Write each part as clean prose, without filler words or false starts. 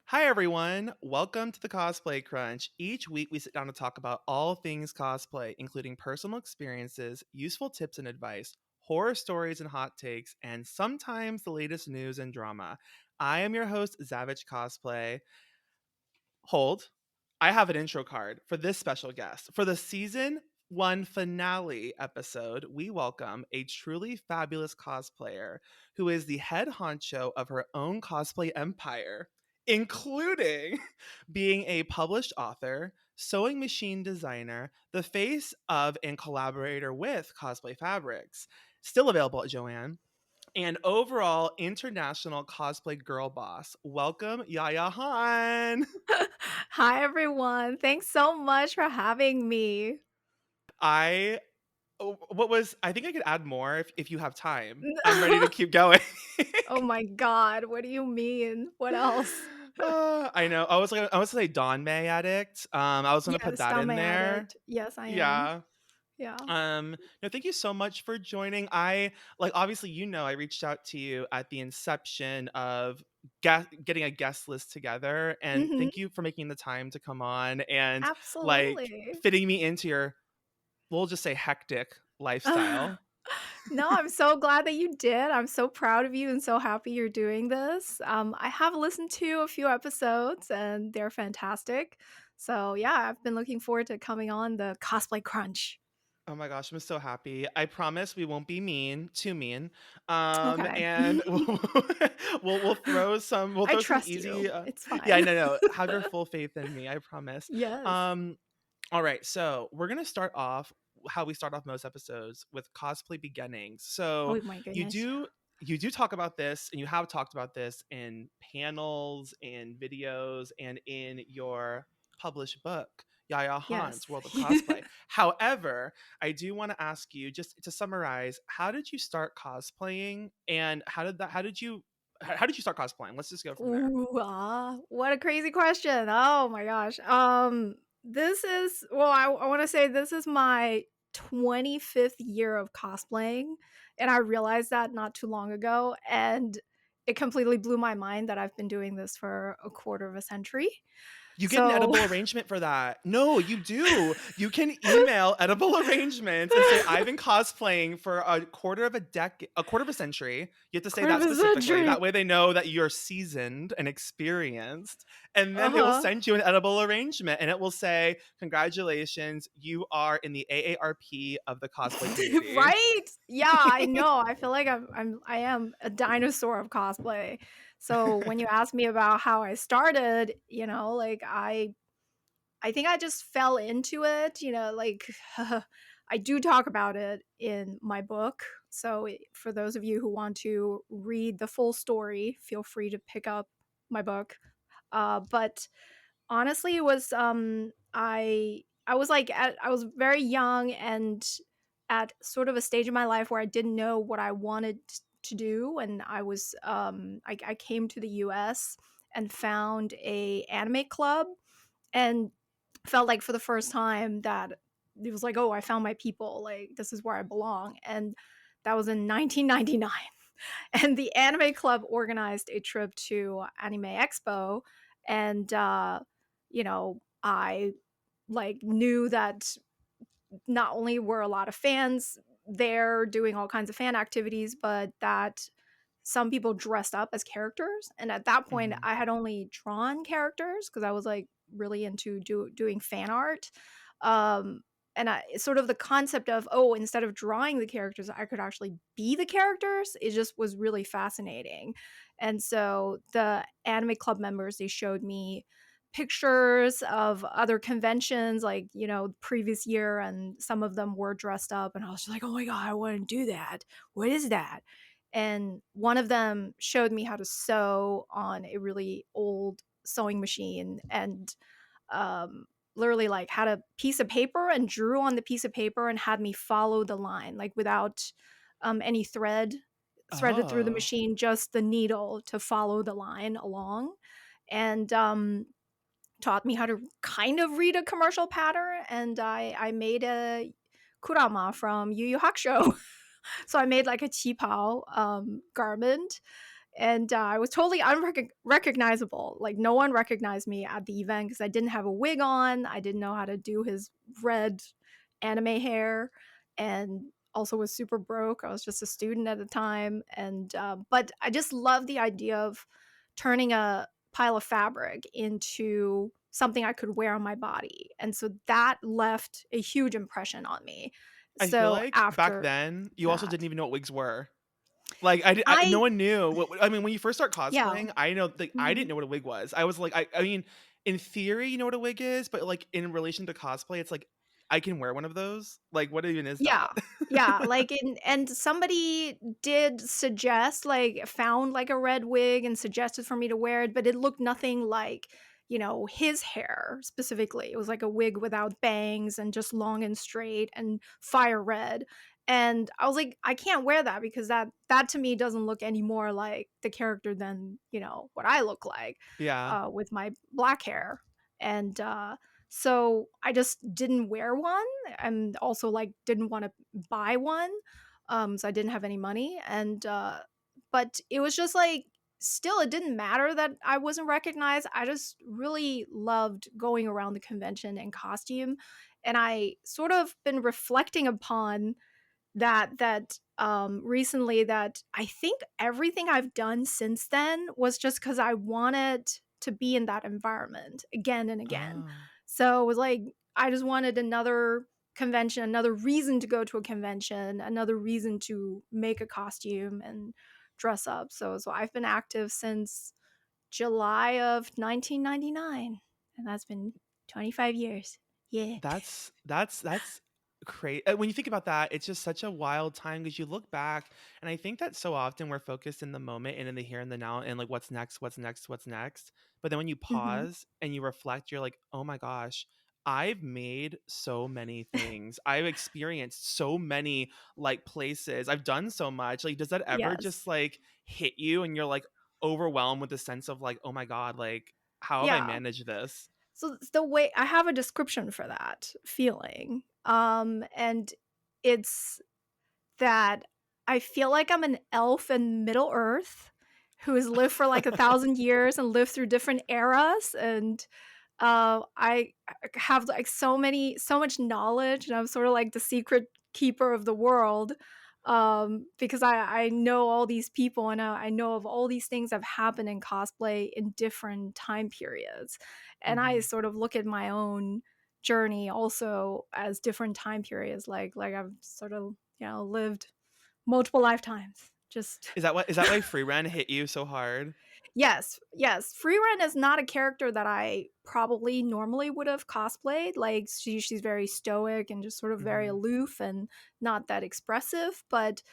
Hi, everyone. Welcome to the Cosplay Crunch. Each week, we sit down to talk about all things cosplay, including personal experiences, useful tips and advice, horror stories and hot takes, and sometimes the latest news and drama. I am your host, Zavage Cosplay. Hold. I have an intro card for this special guest. For the season one finale episode, we welcome a truly fabulous cosplayer who is the head honcho of her own cosplay empire, including being a published author, sewing machine designer, the face of and collaborator with Cosplay Fabrics, still available at Joanne, and overall international cosplay girl boss. Welcome, Yaya Han. Hi, everyone. Thanks so much for having me. I what was I think I could add more if you have time. I'm ready to keep going. Oh my God. What do you mean? What else? I know. I was say Don May addict. I was gonna put Yes, that I'm in my there. addict. Yes, I am. Yeah. Yeah. No, thank you so much for joining. I like obviously I reached out to you at the inception of getting a guest list together, and hmm thank you for making the time to come on and like Absolutely. fitting me into your, we'll just say, hectic lifestyle. No, I'm so glad that you did. I'm so proud of you and so happy you're doing this. I have listened to a few episodes and they're fantastic. So, yeah, I've been looking forward to coming on the Cosplay Crunch. Oh my gosh, I'm so happy. I promise we won't be too mean. Okay. And we'll I throw some trust easy you. It's yeah, fine. no. Have your full faith in me, I promise. Yes. Um all right, so we're going to start off how we start off most episodes with cosplay beginnings. So, Oh my you goodness. do you do talk about this, and you have talked about this in panels, in videos, and in your published book, Yaya Han's Yes. World of Cosplay. However, I do want to ask you, just to summarize, how did you start cosplaying, and how did you start cosplaying? Let's just go from there. Ooh, what a crazy question. Oh my gosh. This is well, I want to say this is my 25th year of cosplaying, and I realized that not too long ago, and it completely blew my mind that I've been doing this for a quarter of a century. You get an So edible arrangement for that. No, you do. You can email edible arrangements and say, I've been cosplaying for a quarter of a century. You have to say quarter that of a specifically. century. That way they know that you're seasoned and experienced. And then they will Uh-huh. send you an edible arrangement, and it will say, congratulations, you are in the AARP of the cosplay community. Right? Yeah, I know. I feel like I am a dinosaur of cosplay. So when you ask me about how I started, like I think I just fell into it, like I do talk about it in my book. So for those of you who want to read the full story, feel free to pick up my book. But honestly, it was I was I was very young and at sort of a stage in my life where I didn't know what I wanted to do, and I came to the US and found a anime club and felt like for the first time that it was like, oh, I found my people, like this is where I belong. And that was in 1999. And the anime club organized a trip to Anime Expo, and I like knew that not only were a lot of fans there doing all kinds of fan activities, but that some people dressed up as characters. And at that point, Mhm. I had only drawn characters because I was like really into doing fan art. Um, and sort of the concept of, oh, instead of drawing the characters, I could actually be the characters. It just was really fascinating. And so the anime club members, they showed me pictures of other conventions like previous year, and some of them were dressed up, and I was just like, oh my god, I want to do that. What is that? And one of them showed me how to sew on a really old sewing machine, and um literally like had a piece of paper and drew on the piece of paper and had me follow the line like without any threaded through the Oh. machine, just the needle to follow the line along. And taught me how to kind of read a commercial pattern, and I made a kurama from Yu Yu Hakusho. So I made like a qipao garment, and I was totally unrecognizable. Like no one recognized me at the event because I didn't have a wig on. I didn't know how to do his red anime hair, and also was super broke. I was just a student at the time, and but I just love the idea of turning a pile of fabric into something I could wear on my body, and so that left a huge impression on me. I feel So like back after then, you also that, didn't even know what wigs were. No I one knew I mean, when you first start yeah. cosplaying, I know, like, I didn't Mhm. know what a wig was. I was like, I mean, in theory, you know what a wig is, but, like, in relation to cosplay, it's like, I can wear one of those? Like, what even is Yeah. that? Yeah, like, and somebody did suggest, like, found, like, a red wig and suggested for me to wear it, but it looked nothing like, his hair specifically. It was like a wig without bangs and just long and straight and fire red, and I was like, "I can't wear that because that to me doesn't look any more like the character than, what I look like, Yeah. with my black hair." And, so I just didn't wear one and also, like, didn't wanna buy one, so I didn't have any money, and, but it was just, like, still, it didn't matter that I wasn't recognized. I just really loved going around the convention in costume, and I sort of been reflecting upon recently, that I think everything I've done since then was just because I wanted to be in that environment again and again. Oh. So, it was like, I just wanted another convention, another reason to go to a convention, another reason to make a costume and dress up. So I've been active since July of 1999, and that's been 25 years. Yeah. That's crazy. When you think about that, it's just such a wild time because you look back, and I think that so often we're focused in the moment and in the here and the now and like what's next, what's next, what's next. But then when you Mhm. pause and you reflect, you're like, oh my gosh, I've made so many things. I've experienced so many like places. I've done so much. Like, does that ever Yes. just like hit you and you're like overwhelmed with the sense of like, oh my God, like, how have I Yeah. managed this? So it's the way I have a description for that feeling. And it's that I feel like I'm an elf in Middle Earth who has lived for like 1,000 years and lived through different eras, and I have like so much knowledge, and I'm sort of like the secret keeper of the world, because I know all these people, and I know of all these things that have happened in cosplay in different time periods, and I Mhm. sort of look at my own journey also as different time periods, like I've sort of lived multiple lifetimes. Just Is that why free rent hit you so hard? yes, yes. Freerun is not a character that I probably normally would have cosplayed. Like she's very stoic and just sort of very Mhm. aloof and not that expressive, but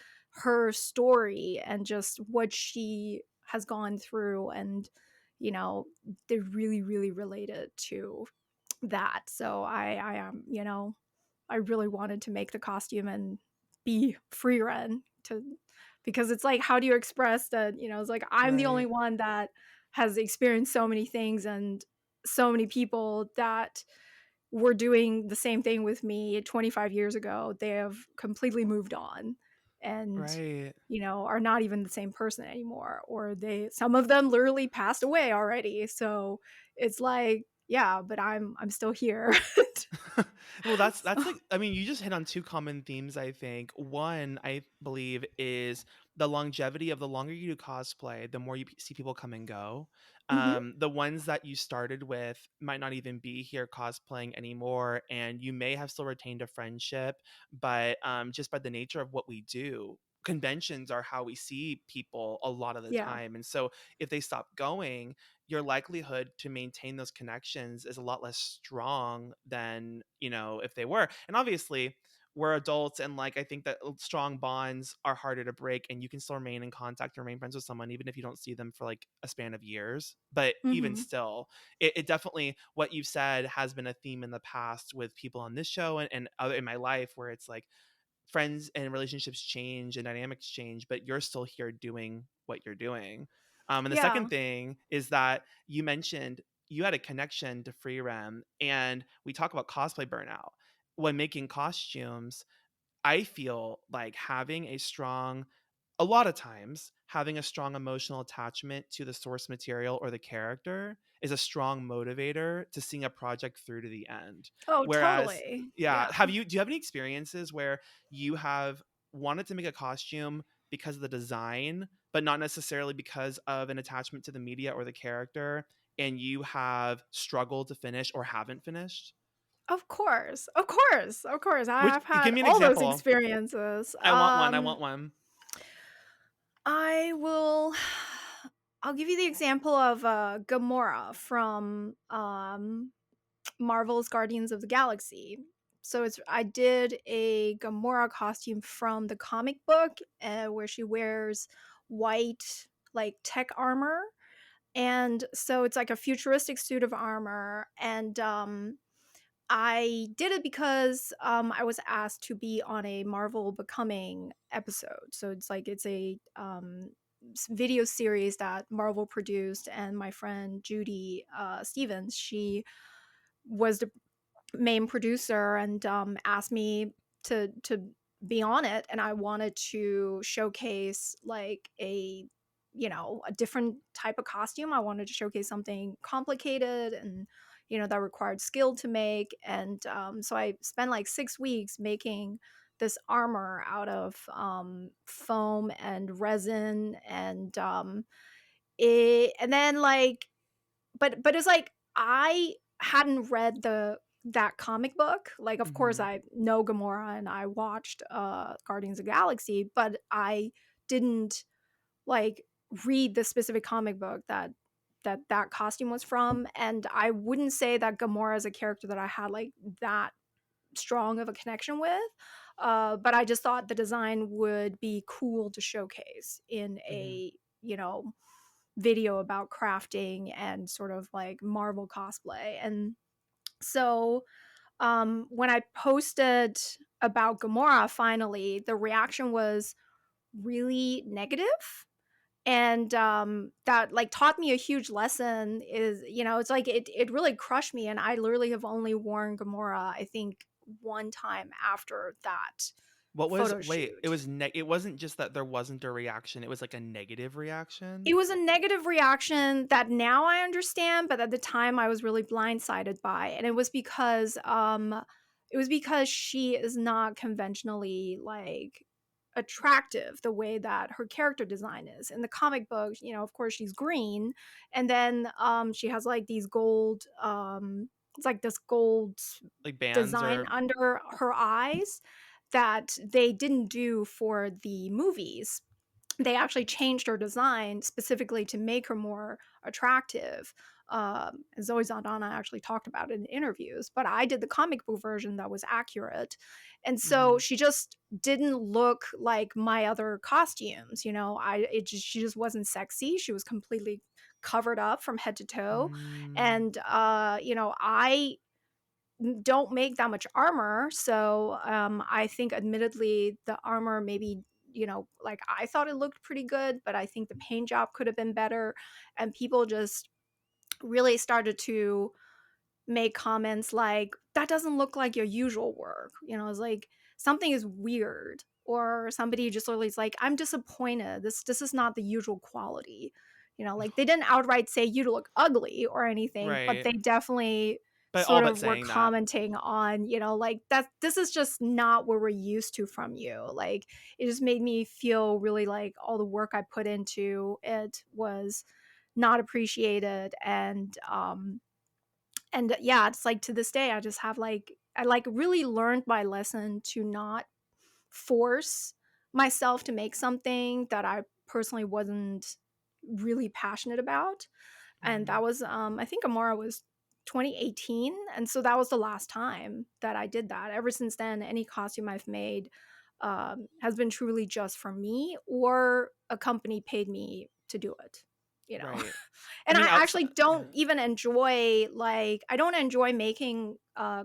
her story and just what she has gone through, and you know, they really really related to that. So I am, I really wanted to make the costume and be free run to, because it's like, how do you express that, it's like I'm the only Right. one that has experienced so many things, and so many people that were doing the same thing with me 25 years ago, they have completely moved on, and Right. are not even the same person anymore, or some of them literally passed away already. So it's like, yeah, but I'm still here. Well, that's So like, I mean, you just hit on two common themes, I think. One, I believe, is the longevity of the longer you do cosplay, the more you see people come and go. mhm, The ones that you started with might not even be here cosplaying anymore, and you may have still retained a friendship, but just by the nature of what we do, conventions are how we see people a lot of the yeah, time. And so if they stop going, your likelihood to maintain those connections is a lot less strong than, if they were. And obviously, we're adults, and like, I think that strong bonds are harder to break, and you can still remain in contact or remain friends with someone even if you don't see them for like a span of years. But even mhm, still, it definitely, what you've said has been a theme in the past with people on this show and other in my life, where it's like friends and relationships change and dynamics change, but you're still here doing what you're doing. And the yeah, second thing is that you mentioned you had a connection to free rem, and we talk about cosplay burnout. When making costumes, I feel like having a strong a lot of times having a strong emotional attachment to the source material or the character is a strong motivator to seeing a project through to the end. Oh, Whereas, totally. yeah, Yeah. do you have any experiences where you have wanted to make a costume because of the design, but not necessarily because of an attachment to the media or the character, and you have struggled to finish or haven't finished? Of course. Of course. Of course. I Which have give had me an all those example. experiences. I want one. I want one. I will I'll give you the example of Gamora from Marvel's Guardians of the Galaxy. So it's I did a Gamora costume from the comic book where she wears white like tech armor, and so it's like a futuristic suit of armor, and I did it because I was asked to be on a Marvel Becoming episode. So it's a video series that Marvel produced, and my friend Judy Stevens, she was the main producer, and asked me to be on it, and I wanted to showcase like a different type of costume. I wanted to showcase something complicated and that required skill to make, and so I spent like 6 weeks making this armor out of foam and resin, and and then like but it's like I hadn't read that comic book. Like, of course, Mhm. I know Gamora and I watched Guardians of the Galaxy, but I didn't like read the specific comic book that costume was from. And I wouldn't say that Gamora is a character that I had like that strong of a connection with. But I just thought the design would be cool to showcase in Mhm. a, you know, video about crafting and sort of like Marvel cosplay. And so when I posted about Gamora, finally, the reaction was really negative. And that like taught me a huge lesson is, it's like it really crushed me. And I literally have only worn Gamora, I think, one time after that What was photo wait, shoot. it wasn't just that there wasn't a reaction, it was like a negative reaction? It was a negative reaction that now I understand, but at the time I was really blindsided by, and it was because she is not conventionally like attractive the way that her character design is. In the comic book, of course she's green, and then she has like these gold it's like this gold Like bands design or under her eyes that they didn't do for the movies. They actually changed her design specifically to make her more attractive. And Zoe Saldana actually talked about it in interviews, but I did the comic book version that was accurate. And so Mhm. she just didn't look like my other costumes. She just wasn't sexy. She was completely covered up from head to toe. Mm. And, I don't make that much armor. So I think, admittedly, the armor maybe, like I thought it looked pretty good, but I think the paint job could have been better. And people just really started to make comments like, that doesn't look like your usual work. It's like something is weird. Or somebody just literally is like, I'm disappointed. This is not the usual quality. Like they didn't outright say you look ugly or anything, but Right. they definitely But all sort but of were saying that. commenting on, like that this is just not what we're used to from you. Like it just made me feel really like all the work I put into it was not appreciated. And yeah, it's like to this day I just have like I like really learned my lesson to not force myself to make something that I personally wasn't really passionate about. And that Mhm. was I think Amara was 2018, and so that was the last time that I did that. Ever since then, any costume I've made has been truly just for me, or a company paid me to do it, you know. Right. I And I mean, actually outside yeah. don't even enjoy, like, I don't enjoy making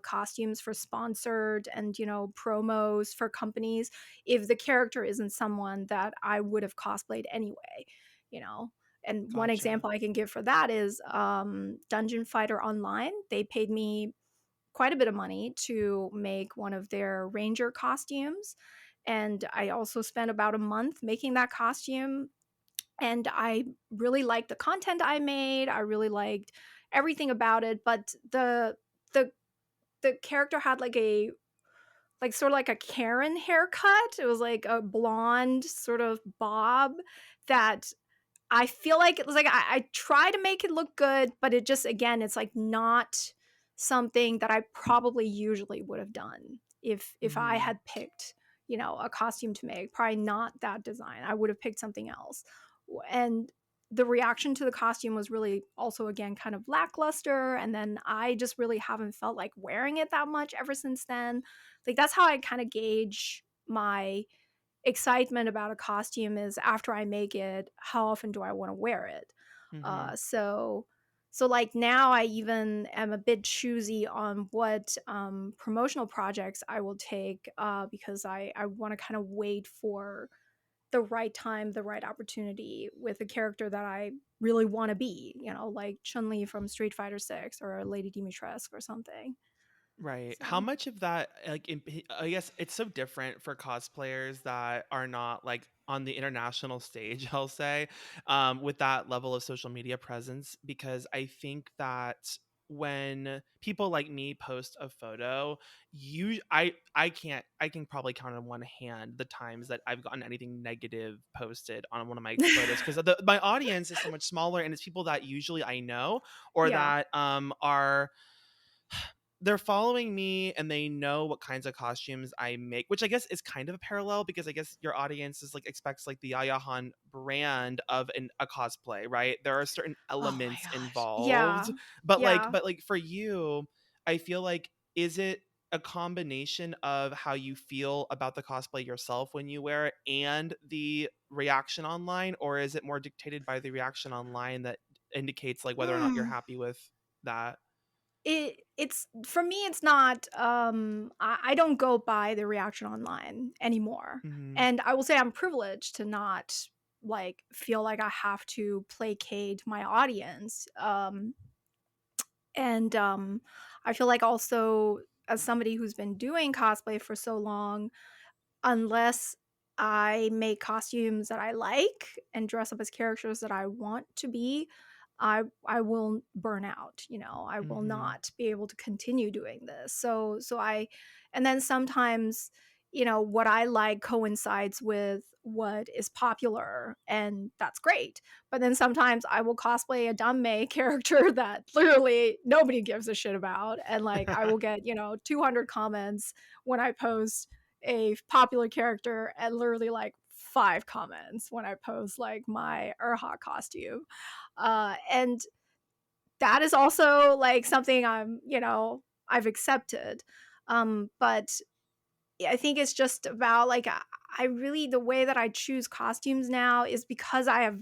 costumes for sponsored and, promos for companies if the character isn't someone that I would have cosplayed anyway, you know. And one Gotcha. example I can give for that is Dungeon Fighter Online. They paid me quite a bit of money to make one of their ranger costumes. and I also spent about a month making that costume, and I really liked the content I made. I really liked everything about it, but the the character had like sort of like a Karen haircut. It was like a blonde sort of bob that I feel like it was like I try to make it look good, but it just again, it's like not something that I probably usually would have done if I Mhm. had picked, a costume to make. Probably not that design. I would have picked something else. And the reaction to the costume was really also again kind of lackluster, and then I just really haven't felt like wearing it that much ever since then. Like that's how I kind of gauge my excitement about a costume is after I make it, how often do I want to wear it? Mhm. So like now I even am a bit choosy on what promotional projects I will take because I want to kind of wait for the right time, the right opportunity with a character that I really want to be, like Chun-Li from Street Fighter 6 or Lady Dimitrescu or something. Right. How So, much of that, like, I guess it's so different for cosplayers that are not like on the international stage, I'll say, with that level of social media presence, because I think that when people like me post a photo, I can probably count on one hand the times that I've gotten anything negative posted on one of my photos because my audience is so much smaller and it's people that usually I know or yeah. that are they're following me and they know what kinds of costumes I make, which I guess is kind of a parallel because I guess your audience is like expects like the Yaya Han brand of a cosplay, right? There are certain Oh my elements gosh. involved, Yeah. Yeah. but like for you, I feel like is it a combination of how you feel about the cosplay yourself when you wear it and the reaction online, or is it more dictated by the reaction online that indicates like whether or not you're Mm. happy with that? It's for me, it's not, I don't go by the reaction online anymore, Mhm. and I will say I'm privileged to not, like, feel like I have to placate my audience, and I feel like also as somebody who's been doing cosplay for so long, unless I make costumes that I like and dress up as characters that I want to be, I will burn out, I will Mhm. not be able to continue doing this. So I and then sometimes, what I like coincides with what is popular, and that's great. But then sometimes I will cosplay a dumb May character that literally nobody gives a shit about, and like I will get, 200 comments when I post a popular character and literally like 5 comments when I post like my Herr costume. And that is also like something I've accepted. But I think it's just about like I really the way that I choose costumes now is because I have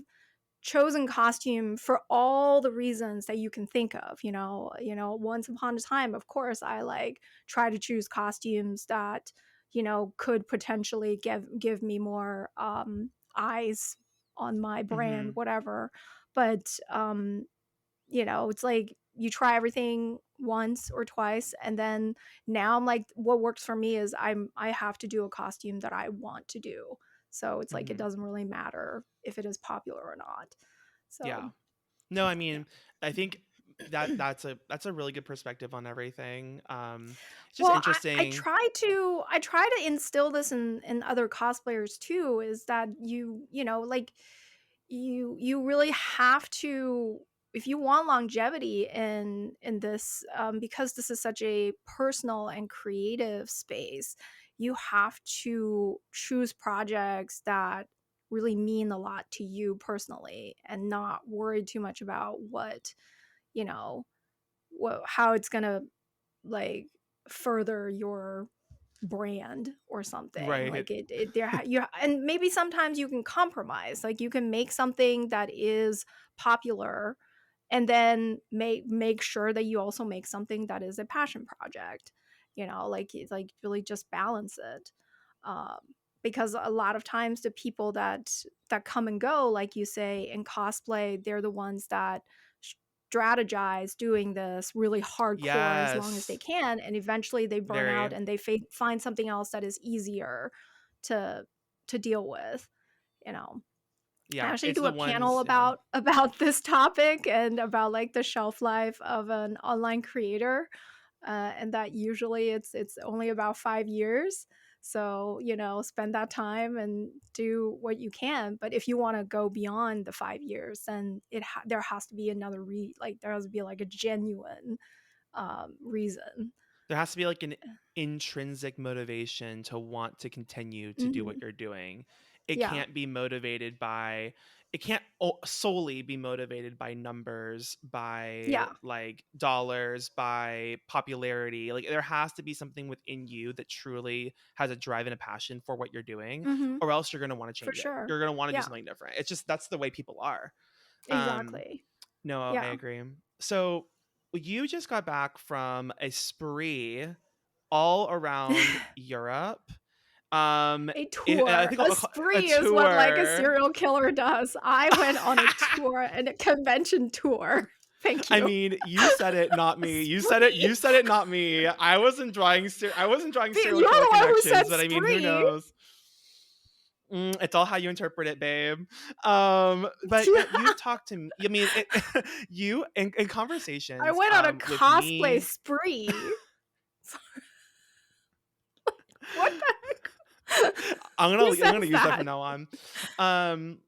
chosen costume for all the reasons that you can think of, once upon a time, of course, I like try to choose costumes that, could potentially give me more eyes on my brand, Mhm. whatever. But it's like you try everything once or twice, and then now I'm like what works for me is I have to do a costume that I want to do. So it's like it Mhm. doesn't really matter if it is popular or not. So, Yeah. No, I yeah. mean, I think that's a really good perspective on everything. It's just Well, I interesting. try to instill this in other cosplayers too, is that like you really have to, if you want longevity in this, because this is such a personal and creative space, you have to choose projects that really mean a lot to you personally and not worry too much about you know how it's gonna like further your brand or something. Right. Like it there you and maybe sometimes you can compromise, like you can make something that is popular and then make sure that you also make something that is a passion project, like it's like really just balance it. um because a lot of times the people that come and go, like you say, in cosplay, they're the ones that strategize doing this really hardcore as long as they Yes. can, and eventually they burn out Very. and they find something else that is easier to deal with, you know. I Yeah, actually it's do the a panel ones, yeah. about this topic and about like the shelf life of an online creator, and that usually it's only about 5 years. So spend that time and do what you can. But if you want to go beyond the 5 years, then there has to be another like there has to be like a genuine reason. There has to be like an intrinsic motivation to want to continue to do what Hmm. you're doing. It Yeah, can't be motivated by, it can't solely be motivated by numbers, by yeah, like dollars, by popularity. Like there has to be something within you that truly has a drive and a passion for what you're doing, hmm, or else you're going to want to for change it. sure. You're going to want to do Yeah, something different. It's just that's the way people are. Um exactly. no, I Yeah. agree. So you just got back from a spree all around Europe. Um, A I tour. think A a spree is what, like, a tour. serial killer does. I went on a tour and a convention tour. Thank I you. mean, you said it, not A me. You said it. spree. You said it, not me. I wasn't drawing You're serial killer the one who connections, said but I mean, who spree. knows? It's all how you interpret it, babe. But you talked to me. I mean, you in I conversations went on a with cosplay me. spree. What the heck? Who I'm gonna says use that from that? now on. Um,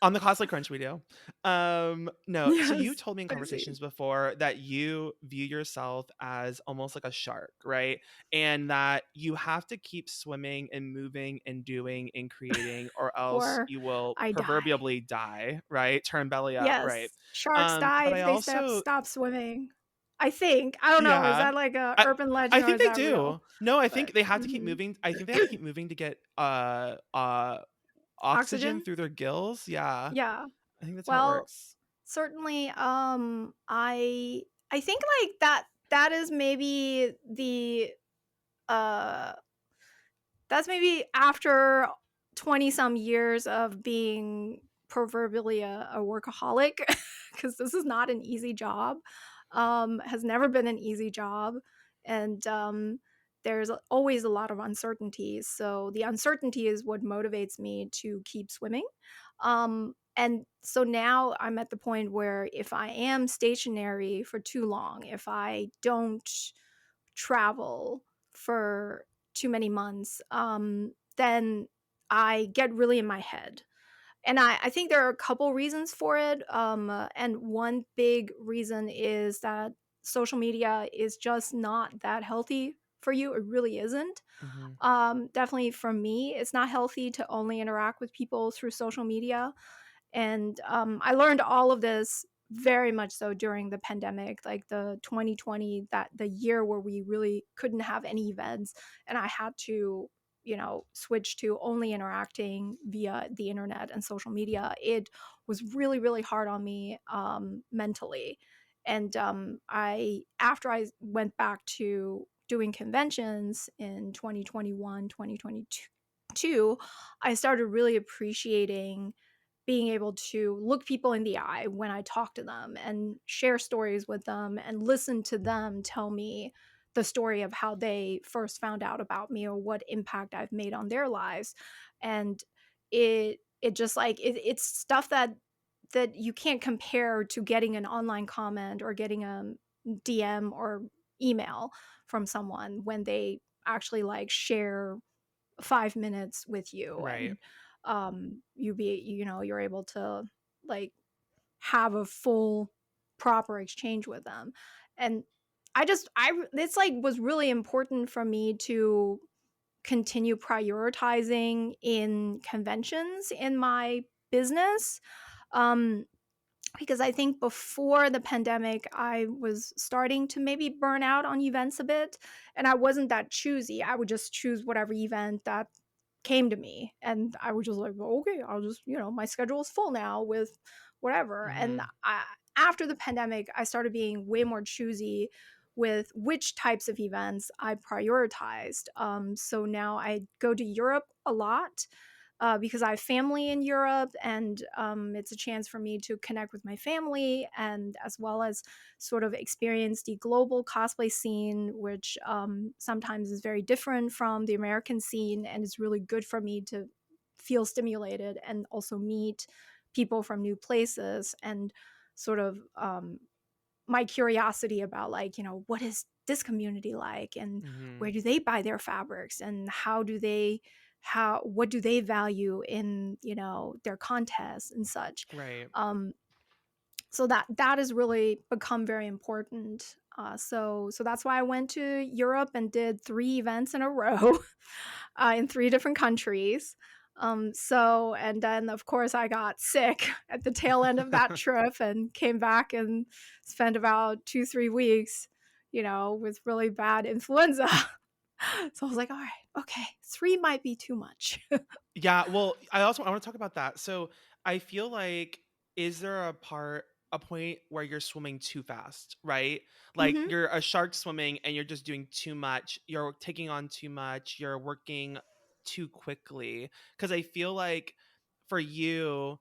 on the Cosplay Crunch video. No, so you Yes, told me in I see. conversations before that you view yourself as almost like a shark, right? And that you have to keep swimming and moving and doing and creating, or else Or you will I die. proverbially die, right? Turn belly up, right? Yes, sharks die But if I they also, stop swimming. I think. I don't know, is yeah, that like a I urban I legend or think is they that real? do. No, I think But they have to keep moving. I think they have to keep moving to get oxygen Oxygen? through their gills. Yeah, Yeah. I think that's how it Well, works. certainly, I think like that is maybe uh that's maybe after 20 some years of being proverbially a workaholic, because this is not an easy job, has never been an easy job. And there's always a lot of uncertainties. So the uncertainty is what motivates me to keep swimming. And so now I'm at the point where if I am stationary for too long, if I don't travel for too many months, then I get really in my head. And I think there are a couple reasons for it. And one big reason is that social media is just not that healthy for you. It really isn't. Mhm. Definitely for me, it's not healthy to only interact with people through social media. And I learned all of this very much so during the pandemic, like the 2020, that the year where we really couldn't have any events. And I had to, switch to only interacting via the internet and social media. It was really, really hard on me mentally. And after I went back to doing conventions in 2021, 2022, I started really appreciating being able to look people in the eye when I talk to them and share stories with them and listen to them tell me the story of how they first found out about me or what impact I've made on their lives. And it just like it's stuff that you can't compare to getting an online comment or getting a DM or email from someone when they actually like share 5 minutes with you. Right. And you're able to like have a full proper exchange with them. And I it's like was really important for me to continue prioritizing in conventions in my business. um because I think before the pandemic, I was starting to maybe burn out on events a bit. And I wasn't that choosy. I would just choose whatever event that came to me. And I was just like, well, okay, I'll just, my schedule is full now with whatever. And Mhm. after the pandemic, I started being way more choosy with which types of events I prioritized. So now I go to Europe a lot. because I have family in Europe, and it's a chance for me to connect with my family, and as well as sort of experience the global cosplay scene, which sometimes is very different from the American scene, and it's really good for me to feel stimulated and also meet people from new places, and sort of my curiosity about, like, what is this community like, and where Mhm. do they buy their fabrics, and how what do they value in, their contests and such. Right. um so that has really become very important. So that's why I went to Europe and did 3 events in a row, in 3 different countries. So, and then of course I got sick at the tail end of that trip and came back and spent about 2-3 weeks, with really bad influenza. So I was like, all right, okay, 3 might be too much. Yeah, well, I wanna talk about that. So, I feel like, is there a point where you're swimming too fast, right? Like, Hmm. you're a shark swimming and you're just doing too much, you're taking on too much, you're working too quickly. Because I feel like for you,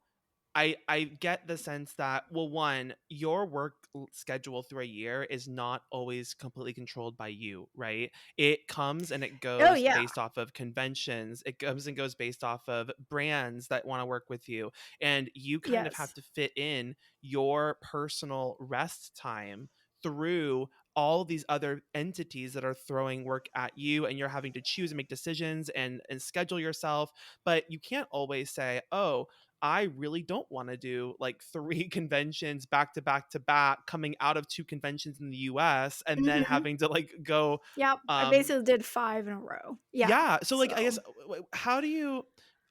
I get the sense that, well, one, your schedule through a year is not always completely controlled by you, right? It comes and it Oh goes yeah. based off of conventions. It comes and goes based off of brands that want to work with you. And you kind of have Yes. to fit in your personal rest time through all these other entities that are throwing work at you, and you're having to choose and make decisions and schedule yourself. But you can't always say, oh, I really don't want to do like 3 conventions back to back to back, coming out of 2 conventions in the US and then Hmm. having to like go, Yep, I um basically did 5 in a row. Yeah. yeah, so like I guess So, how do you,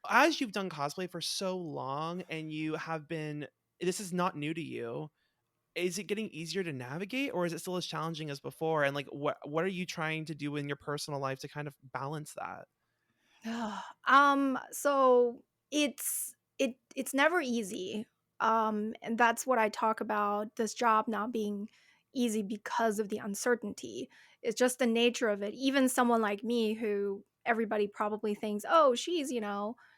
as you've done cosplay for so long and you have been, this is not new to you, is it getting easier to navigate, or is it still as challenging as before? And like what are you trying to do in your personal life to kind of balance that? so it's never easy. And that's what I talk about, this job not being easy because of the uncertainty. It's just the nature of it. Even someone like me, who everybody probably thinks, "Oh, she's,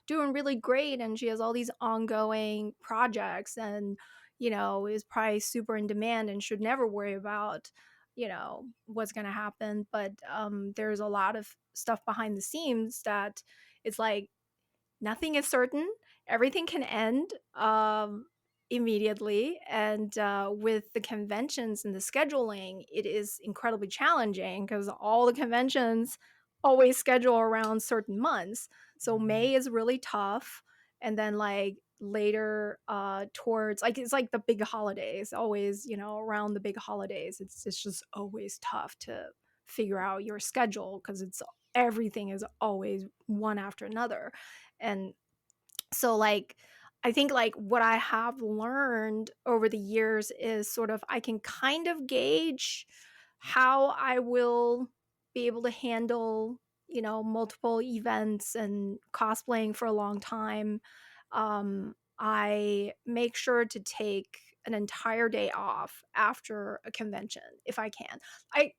doing really great and she has all these ongoing projects and, is probably super in demand and should never worry about, what's going to happen." But there's a lot of stuff behind the scenes that it's like nothing is certain. Everything can end immediately. And with the conventions and the scheduling, it is incredibly challenging because all the conventions always schedule around certain months. So Mhm. May is really tough. And then, like, later towards, like, it's like the big holidays, always, around the big holidays, it's just always tough to figure out your schedule because it's everything is always one after another. And so, like, I think, like, what I have learned over the years is sort of I can kind of gauge how I will be able to handle, multiple events and cosplaying for a long time. I make sure to take an entire day off after a convention if I can. I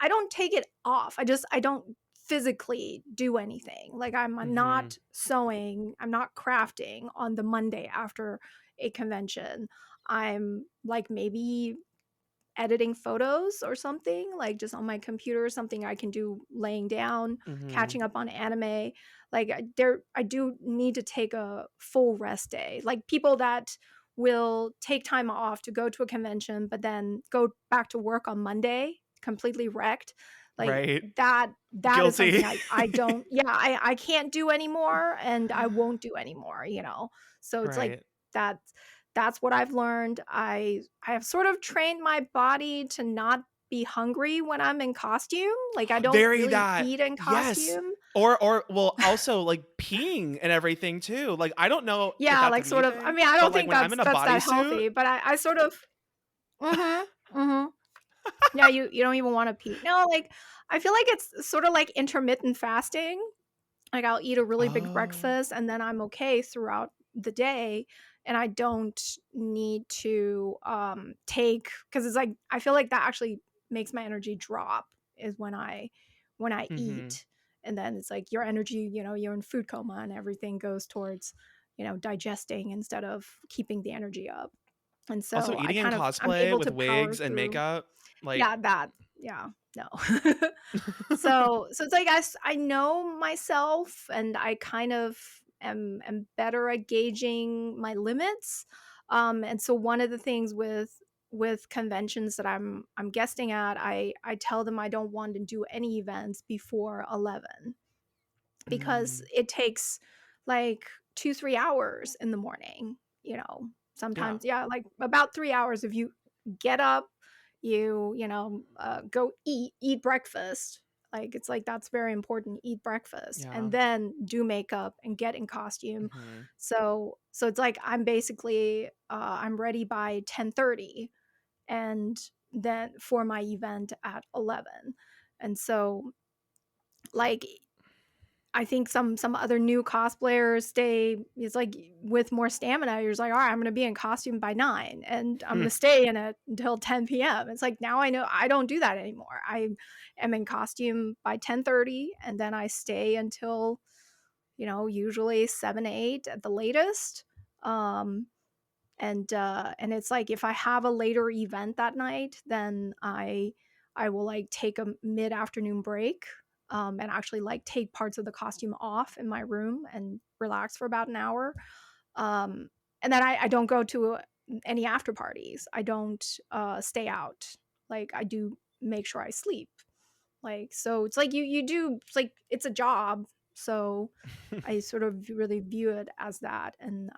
don't take it off. I don't physically do anything. Like, I'm Mhm. not sewing, I'm not crafting on the Monday after a convention. I'm, like, maybe editing photos or something, like, just on my computer, something I can do laying down, Mhm. catching up on anime. Like, I do need to take a full rest day. Like, people that will take time off to go to a convention but then go back to work on Monday completely wrecked, like, Right. that is Guilty. something I don't, yeah, I can't do anymore, and I won't do anymore. So it's like Right. that's that's what I've learned. I have sort of trained my body to not be hungry when I'm in costume. Like, I don't Very really that. eat in Yes. costume. Or well, also, like, peeing and everything too. Like, I don't know if Yeah, that's a like, me sort of, I thing, mean, I but, don't like, think when I'm in a that's that bodysuit. healthy, but I sort of, mhm, mhm. Yeah, you don't even wanna pee. No, like, I feel like it's sort of like intermittent fasting. Like, I'll eat a really big Oh. breakfast and then I'm okay throughout the day, and I don't need to take, cuz it's like I feel like that actually makes my energy drop is when I Mhm. eat. and then it's like your energy, you're in food coma, and everything goes towards, digesting instead of keeping the energy up. And Also, so eating in I'm cosplay able with to power wigs and through. makeup, like Yeah, that. Yeah, no. So it's like I know myself, and I kind of am better at gauging my limits. And so one of the things with conventions that I'm guesting at, I tell them I don't want to do any events before 11, because mm, it takes like 2-3 hours in the morning, yeah. sometimes, yeah, like about 3 hours. If you get up, go eat breakfast, like it's like that's very important, eat breakfast Yeah. and then do makeup and get in costume. Mhm. So it's like I'm basically I'm ready by 10:30, and then for my event at 11. And so, like, I think some other new cosplayers stay, it's like with more stamina, you're just like, all right, I'm gonna be in costume by 9, and I'm Hmm. gonna stay in it until 10 p.m. It's like now I know I don't do that anymore. I am in costume by 10:30, and then I stay until, usually 7, 8 at the latest. Um and it's like if I have a later event that night, then I will like take a mid-afternoon break, and actually like take parts of the costume off in my room and relax for about an hour. And then I don't go to any after parties. I don't stay out. Like I do make sure I sleep. Like, so it's like you do, it's like it's a job. So I sort of really view it as that. And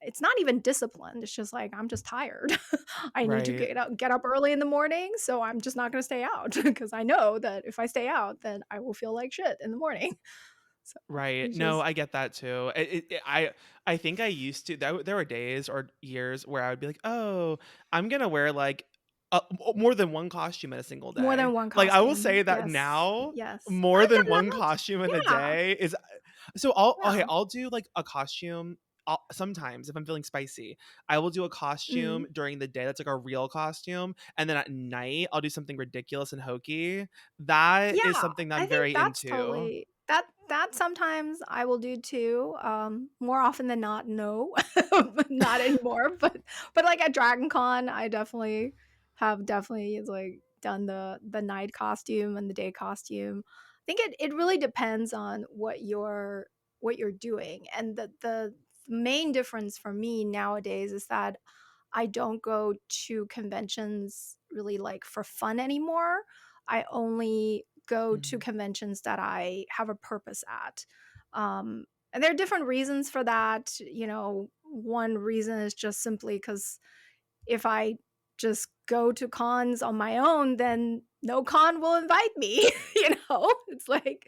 it's not even disciplined. It's just like I'm just tired. I need to Right. get up early in the morning, so I'm just not going to stay out because I know that if I stay out, then I will feel like shit in the morning. So Right. it's No, just I get that too. I think I used to. There were days or years where I would be like, "Oh, I'm gonna wear like more than one costume in a single more day." than one Like I will costume. say that Yes, now, yes, more I've than done one that. costume in a Yeah, day is. So I'll okay. yeah. I'll do like a costume. Sometimes if I'm feeling spicy, I will do a costume Mm. during the day that's like a real costume, and then at night I'll do something ridiculous and hokey. That is Yeah, something that I I'm think very that's into. totally that sometimes I will do too. More often than not, no. Not anymore, but like at Dragon Con, I definitely like done the night costume and the day costume. I think it really depends on what you're doing. And the main difference for me nowadays is that I don't go to conventions really like for fun anymore. I only go to Mhm. conventions that I have a purpose at. And there are different reasons for that. One reason is just simply because if I just go to cons on my own, then no con will invite me. It's like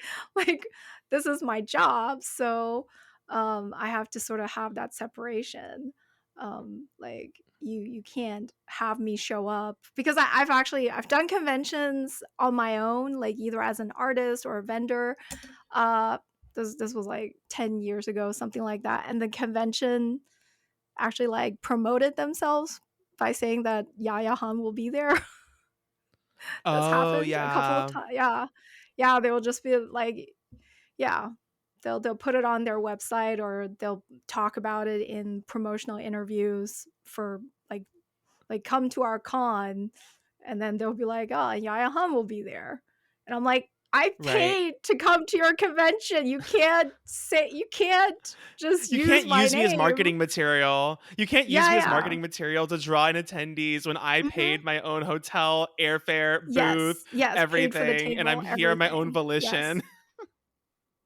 this is my job, so I have to sort of have that separation. Like you can't have me show up because I've done conventions on my own, like either as an artist or a vendor. Uh, this was like 10 years ago, something like that, and the convention actually like promoted themselves by saying that Yaya Han will be there. This Oh, happened a couple of yeah. times. Yeah, yeah. They will just be like, yeah, they'll put it on their website, or they'll talk about it in promotional interviews for like come to our con, and then they'll be like, oh, Yaya Han will be there, and I'm like, I Right. paid to come to your convention. You can't just You use can't my use me as name. marketing material. You can't use Yeah, me as yeah. marketing material to draw in attendees when I Mhm. paid my own hotel, airfare, booth, Yes, yes, paid for the everything, and I'm table, here on my own everything. volition. Yes.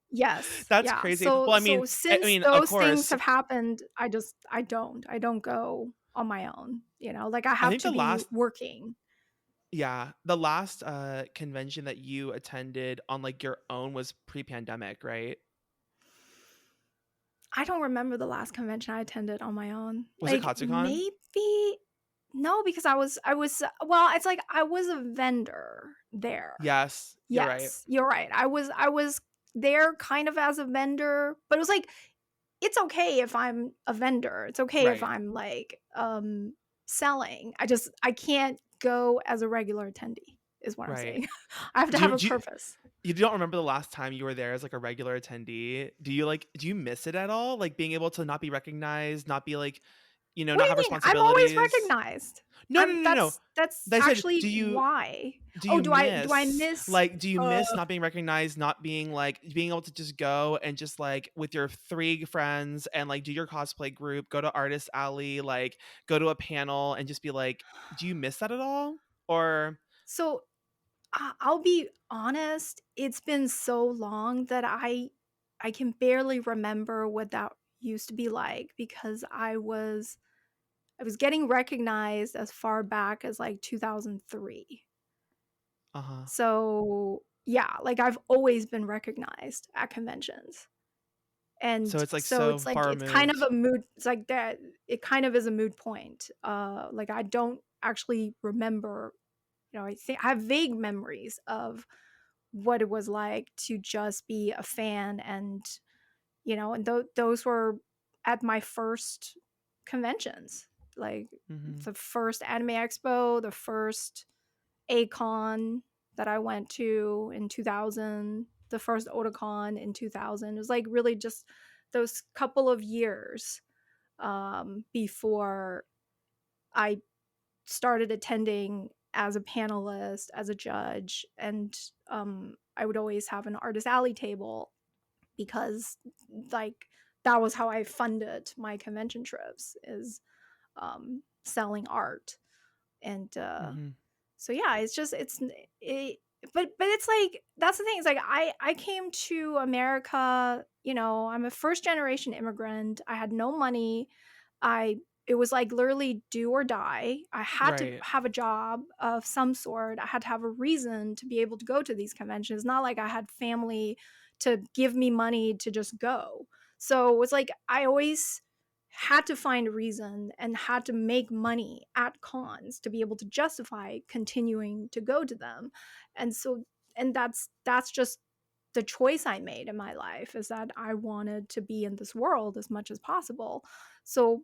Yes, That's yeah. crazy. So Well, I so mean, I since mean, of those things course, have happened, I don't go on my own, like I I have think to the be last working. yeah, the last convention that you attended on like your own was pre-pandemic, right? I don't remember the last convention I attended on my own. Was it Like Katsucon? maybe no, because I was well, it's like I was a vendor there. Yes, you're right. Yes, you're right. I was there kind of as a vendor, but it was like it's okay if I'm a vendor. It's okay if Right. I'm like selling. I can't go as a regular attendee is what I'm Right. saying. I have to Do have you a do you, purpose. You don't remember the last time you were there as, like, a regular attendee? Do you miss it at all? Like, being able to not be recognized, not be, like, What not do have you mean? I'm always responsibilities? recognized. No, no, I'm no, no, no. that's I said, actually why. do Oh, you do I miss miss like, do you uh miss not being recognized, not being, like being able to just go and just, like, with your 3 friends and, like, do your cosplay group, go to Artist Alley, like, go to a panel and just be like, do you miss that at all? Or so I'll be honest, it's been so long that I can barely remember what that used to be like because I was getting recognized as far back as, like, 2003. Uh-huh. So, yeah, like, I've always been recognized at conventions. So And it's, like, so so it's like far it's kind of removed. a mood it's like that it kind of is a mood point. Like, I don't actually remember, I have vague memories of what it was like to just be a fan and those were at my first conventions, like Mhm. the first Anime Expo, the first A-Con that I went to in 2000, the first Otakon in 2000. It was like really just those couple of years before I started attending as a panelist, as a judge, and I would always have an Artist Alley table because, like, that was how I funded my convention trips is selling art. And Mhm. so yeah, it's just it, but it's like that's the thing. It's like I came to America. I'm a first generation immigrant. I had no money. I It was like literally do or die. I had to Right. have a job of some sort. I had to have a reason to be able to go to these conventions. Not like I had family to give me money to just go. So it's like I always had to find a reason and had to make money at cons to be able to justify continuing to go to them. And so and that's just the choice I made in my life, is that I wanted to be in this world as much as possible. So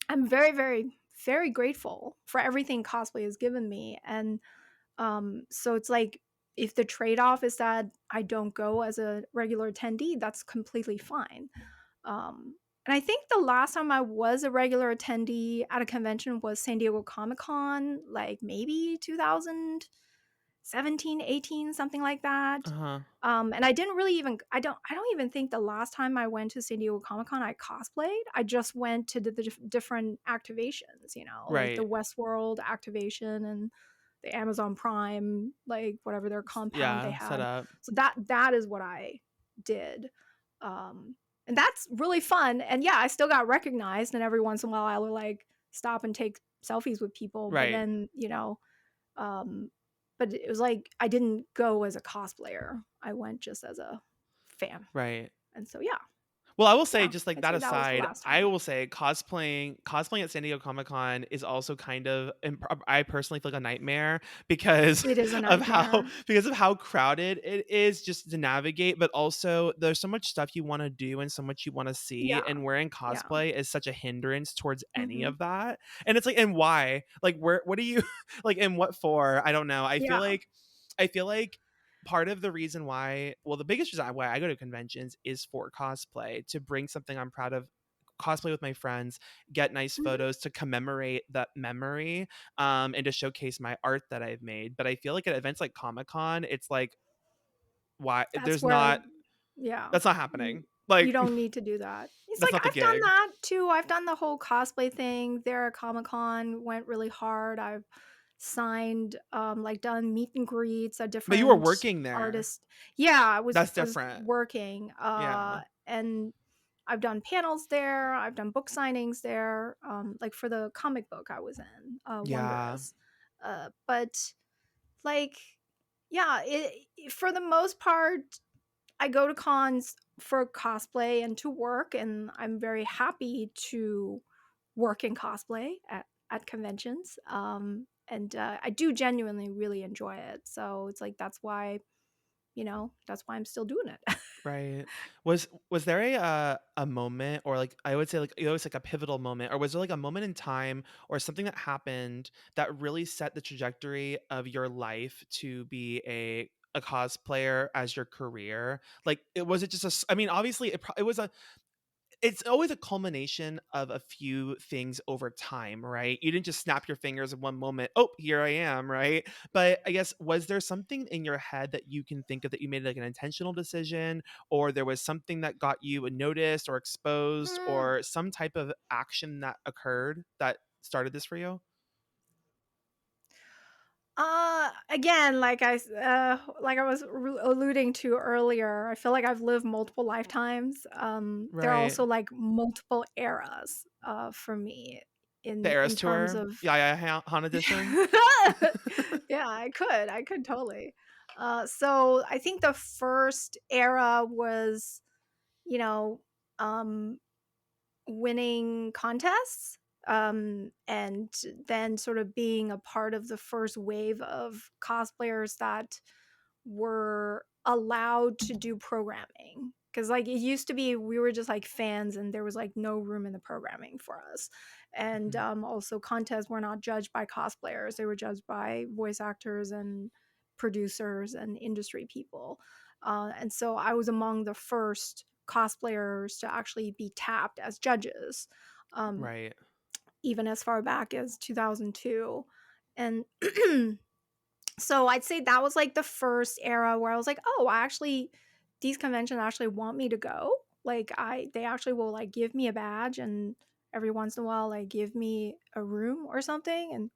I'm very, very, very grateful for everything cosplay has given me. And so it's like if the trade-off is that I don't go as a regular attendee, that's completely fine. And I think the last time I was a regular attendee at a convention was San Diego Comic Con, like maybe 2017, 18, something like that. Uh-huh. And I didn't really even I don't even think the last time I went to San Diego Comic Con I cosplayed. I just went to the different activations, like the Right. Westworld activation and the Amazon Prime, like whatever their compound they Yeah, set had. up. So that is what I did. Um, and that's really fun. And yeah, I still got recognized, and every once in a while I will like stop and take selfies with people. But Right. then, um, but it was like I didn't go as a cosplayer. I went just as a fan. Right. And so yeah, Well, I will say yeah, just, like, I'd that say that was the aside, last I time. will say cosplaying at San Diego Comic-Con is also kind of I personally feel like a nightmare because It is a of how nightmare. crowded it is just to navigate, but also there's so much stuff you wanna do and so much you wanna see, Yeah, and wearing yeah. cosplay is such a hindrance towards any Hmm. of that, and it's like, and why? Like, where what do you like, and what for? I don't know. Yeah. I feel like part of the reason why, well, the biggest reason why I go to conventions is for cosplay, to bring something I'm proud of, cosplay with my friends, get nice Hmm. photos to commemorate that memory, and to showcase my art that I've made. But I feel like at events like Comic-Con, it's like, why That's there's where not yeah, that's not you happening. you Like don't need to do that. It's that's like not the I've done gig. that too. I've done the whole cosplay thing there at Comic-Con, went really hard. I've signed, like done meet and greets at But you were different working there. artists. Yeah, That's I was different. working. Yeah. And I've done panels there. I've done book signings there. Like for the comic book I was in, Yeah. Wondrous. But like, yeah, for the most part, I go to cons for cosplay and to work, and I'm very happy to work in cosplay at conventions. And I do genuinely really enjoy it. So it's like that's why I'm still doing it. Right. Was there a moment, or like I would say like it was like a pivotal moment, or was there like a moment in time or something that happened that really set the trajectory of your life to be a cosplayer as your career? Like, it was it just I mean, obviously, it was a it's always a culmination of a few things over time, right? You didn't just snap your fingers in one moment, "Oh, here I am," right? But I guess, was there something in your head that you can think of that you made, like, an intentional decision, or there was something that got you noticed or exposed, Mm, or some type of action that occurred that started this for you? again, like I was alluding to earlier, I feel like I've lived multiple lifetimes. There are Right. also like multiple eras, for me The in Eras terms Tour? of Yaya Han edition? yeah, I could totally. So I think the first era was, you know, um, winning contests, and then sort of being a part of the first wave of cosplayers that were allowed to do programming. Because like it used to be we were just like fans and there was like no room in the programming for us. And Mhm. also contests were not judged by cosplayers, they were judged by voice actors and producers and industry people. And so I was among the first cosplayers to actually be tapped as judges, um, Right. even as far back as 2002. And so I'd say that was like the first era where I was like, oh, I actually, these conventions actually want me to go. Like they actually will like give me a badge and every once in a while like give me a room or something. And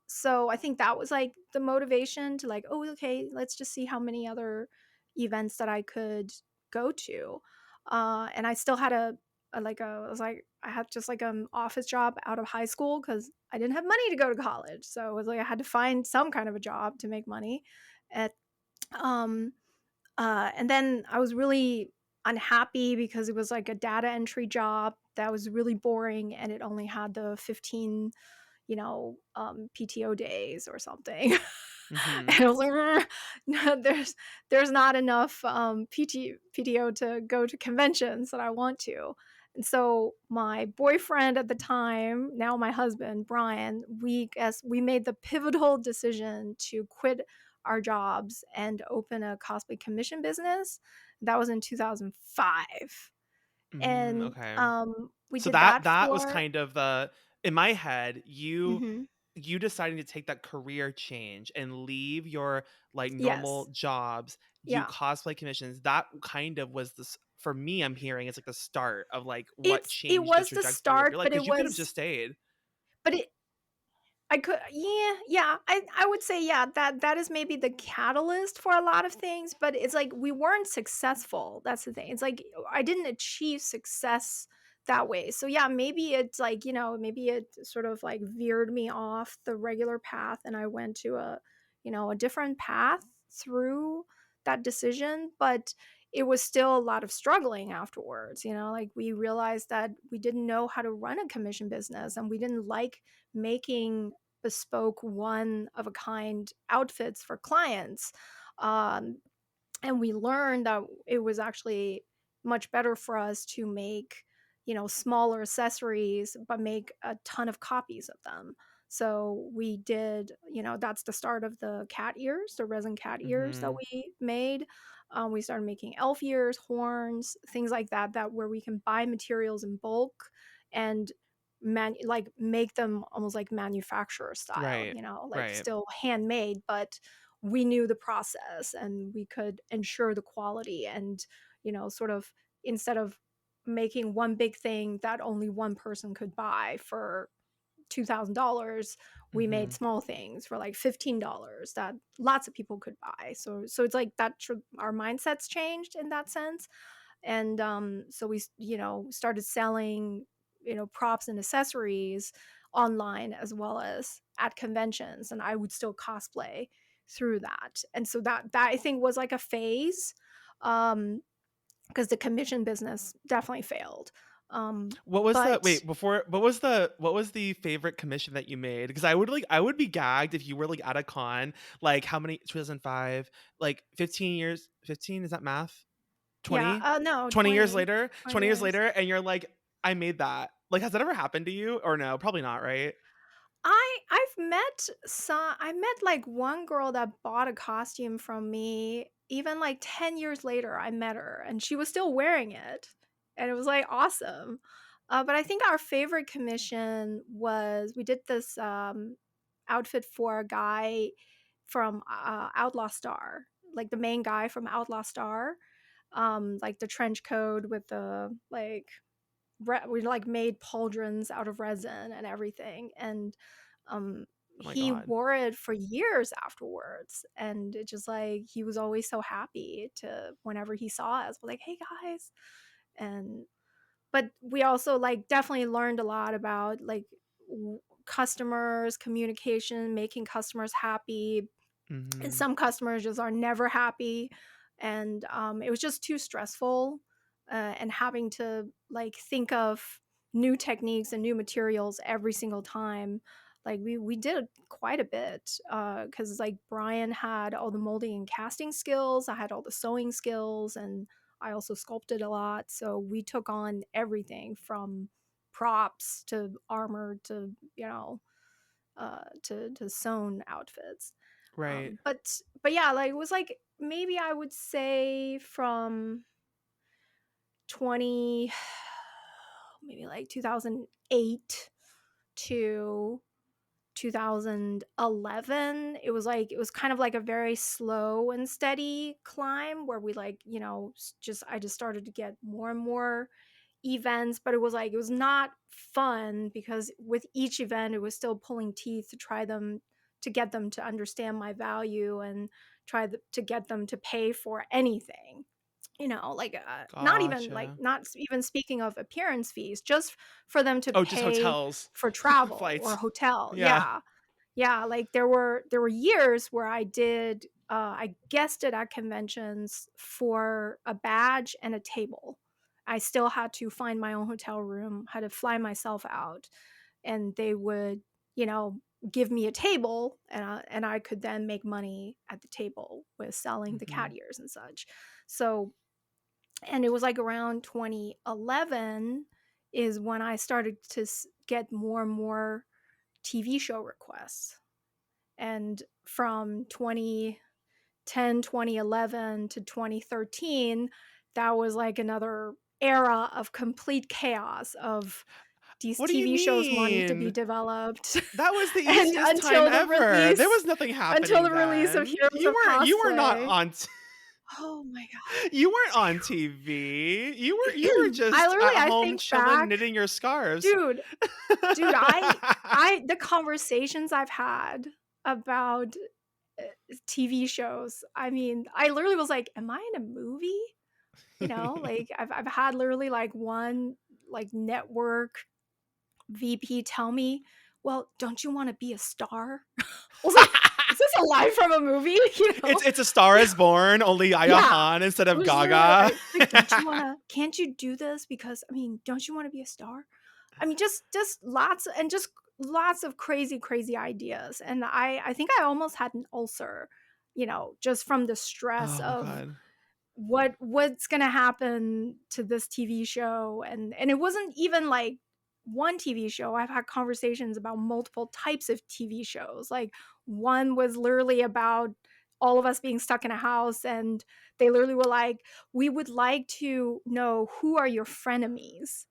so I think that was like the motivation to like, oh, okay, let's just see how many other events that I could go to. And I still had I was like I had just like an office job out of high school because I didn't have money to go to college. So it was like I had to find some kind of a job to make money. At um and then I was really unhappy because it was like a data entry job that was really boring and it only had the 15, PTO days or something. Mhm. And I was like, "Ugh, no, there's not enough PTO to go to conventions that I want to." And so my boyfriend at the time, now my husband, Brian, we made the pivotal decision to quit our jobs and open a cosplay commission business. That was in 2005. And Okay. we So did that that that was for kind of the in my head, mhm. you deciding to take that career change and leave your, like, normal Yes. jobs, do Yeah. cosplay commissions, that kind of was this for me, I'm hearing it's like the start of, like, what It changed the was the trajectory of start, your life but because you could have just stayed. it I could yeah, I would say, yeah, that is maybe the catalyst for a lot of things, but it's like we weren't successful, that's the thing. It's like I didn't achieve success that way. So, yeah, maybe it's like, maybe it sort of, like, veered me off the regular path and I went to a different path through that decision, but it was still a lot of struggling afterwards, like, we realized that we didn't know how to run a commission business and we didn't like making bespoke one of a kind outfits for clients. Um, and we learned that it was actually much better for us to make smaller accessories but make a ton of copies of them. So we did, that's the start of the cat ears, the resin cat ears that Mhm. we made. We started making elf ears, horns, things like that where we can buy materials in bulk and like make them almost like manufacturer style, Right. like Right. still handmade, but we knew the process and we could ensure the quality and sort of instead of making one big thing that only one person could buy for $2,000, we made Mhm. small things for like $15 that lots of people could buy. So it's like that our mindsets changed in that sense. And so we started selling props and accessories online as well as at conventions, and I would still cosplay through that. And so that I think was like a phase, because the commission business definitely failed. What was the But wait, before what was the favorite commission that you made? Because I would be gagged if you were, like, at a con, like, how many 2005, like, 15 years 15, is that math? yeah, 20? no, 20 years 20 later? 20 20 years years. later, and you're like, "I made that." Like, has that ever happened to you? Or no? Probably not, right? I met like one girl that bought a costume from me. Even like 10 years later, I met her and she was still wearing it. And it was like awesome. But I think our favorite commission was we did this outfit for a guy from Outlaw Star, like the main guy from Outlaw Star. Like the trench coat with the like we like made pauldrons out of resin and everything, and um Oh my he god. wore it for years afterwards, and it just like he was always so happy to whenever he saw us, we're like, hey guys. And but we also like definitely learned a lot about like customers communication, making customers happy, and Mhm. some customers just are never happy. And it was just too stressful, and having to like think of new techniques and new materials every single time. Like we did quite a bit, because like Brian had all the molding and casting skills, I had all the sewing skills, and I also sculpted a lot, so we took on everything from props to armor to to sewn outfits. Right. But yeah, like it was like maybe I would say from 20 maybe like 2008 to 2011. It was like it was kind of like a very slow and steady climb where we like just I just started to get more and more events, but it was like it was not fun because with each event it was still pulling teeth to try them to get them to understand my value and to get them to pay for anything, like Gotcha. not even speaking of appearance fees, just for them to Oh, just pay hotels. for travel or Flights. hotel. Yeah. Yeah. Yeah, like there were years where I guested at conventions for a badge and a table. I still had to find my own hotel room, had to fly myself out, and they would, you know, give me a table, and I could then make money at the table with selling the cat Mhm. ears and such. So, and it was like around 2011 is when I started to get more and more TV show requests. And from 2010, 2011 to 2013, that was like another era of complete chaos of these What do you TV shows wanting to be mean? developed. That was the And easiest time ever. There was nothing until happening the release of then. Heroes of You were not Cosplay. on Oh my you weren't on god. TV. You were I just literally at I home think chilling, back, knitting your scarves. dude, dude, I the conversations I've had about TV shows. I mean, I literally was like, "Am I in a movie?" Like I've had literally like one like network VP tell me, "Well, don't you want to be a star?" I was like, "Is this a line from a movie?" It's A Star Is Born, only Yaya Yeah. Han instead It of was literally Gaga. like, "Don't you wanna can't you do this because I mean, don't you wanna be a star?" I mean, just lots of crazy, crazy ideas, and I think I almost had an ulcer, just from the stress Oh my of god. what's gonna happen to this TV show, and it wasn't even like one TV show. I've had conversations about multiple types of TV shows. Like one was literally about all of us being stuck in a house, and they literally were like, "We would like to know who are your frenemies."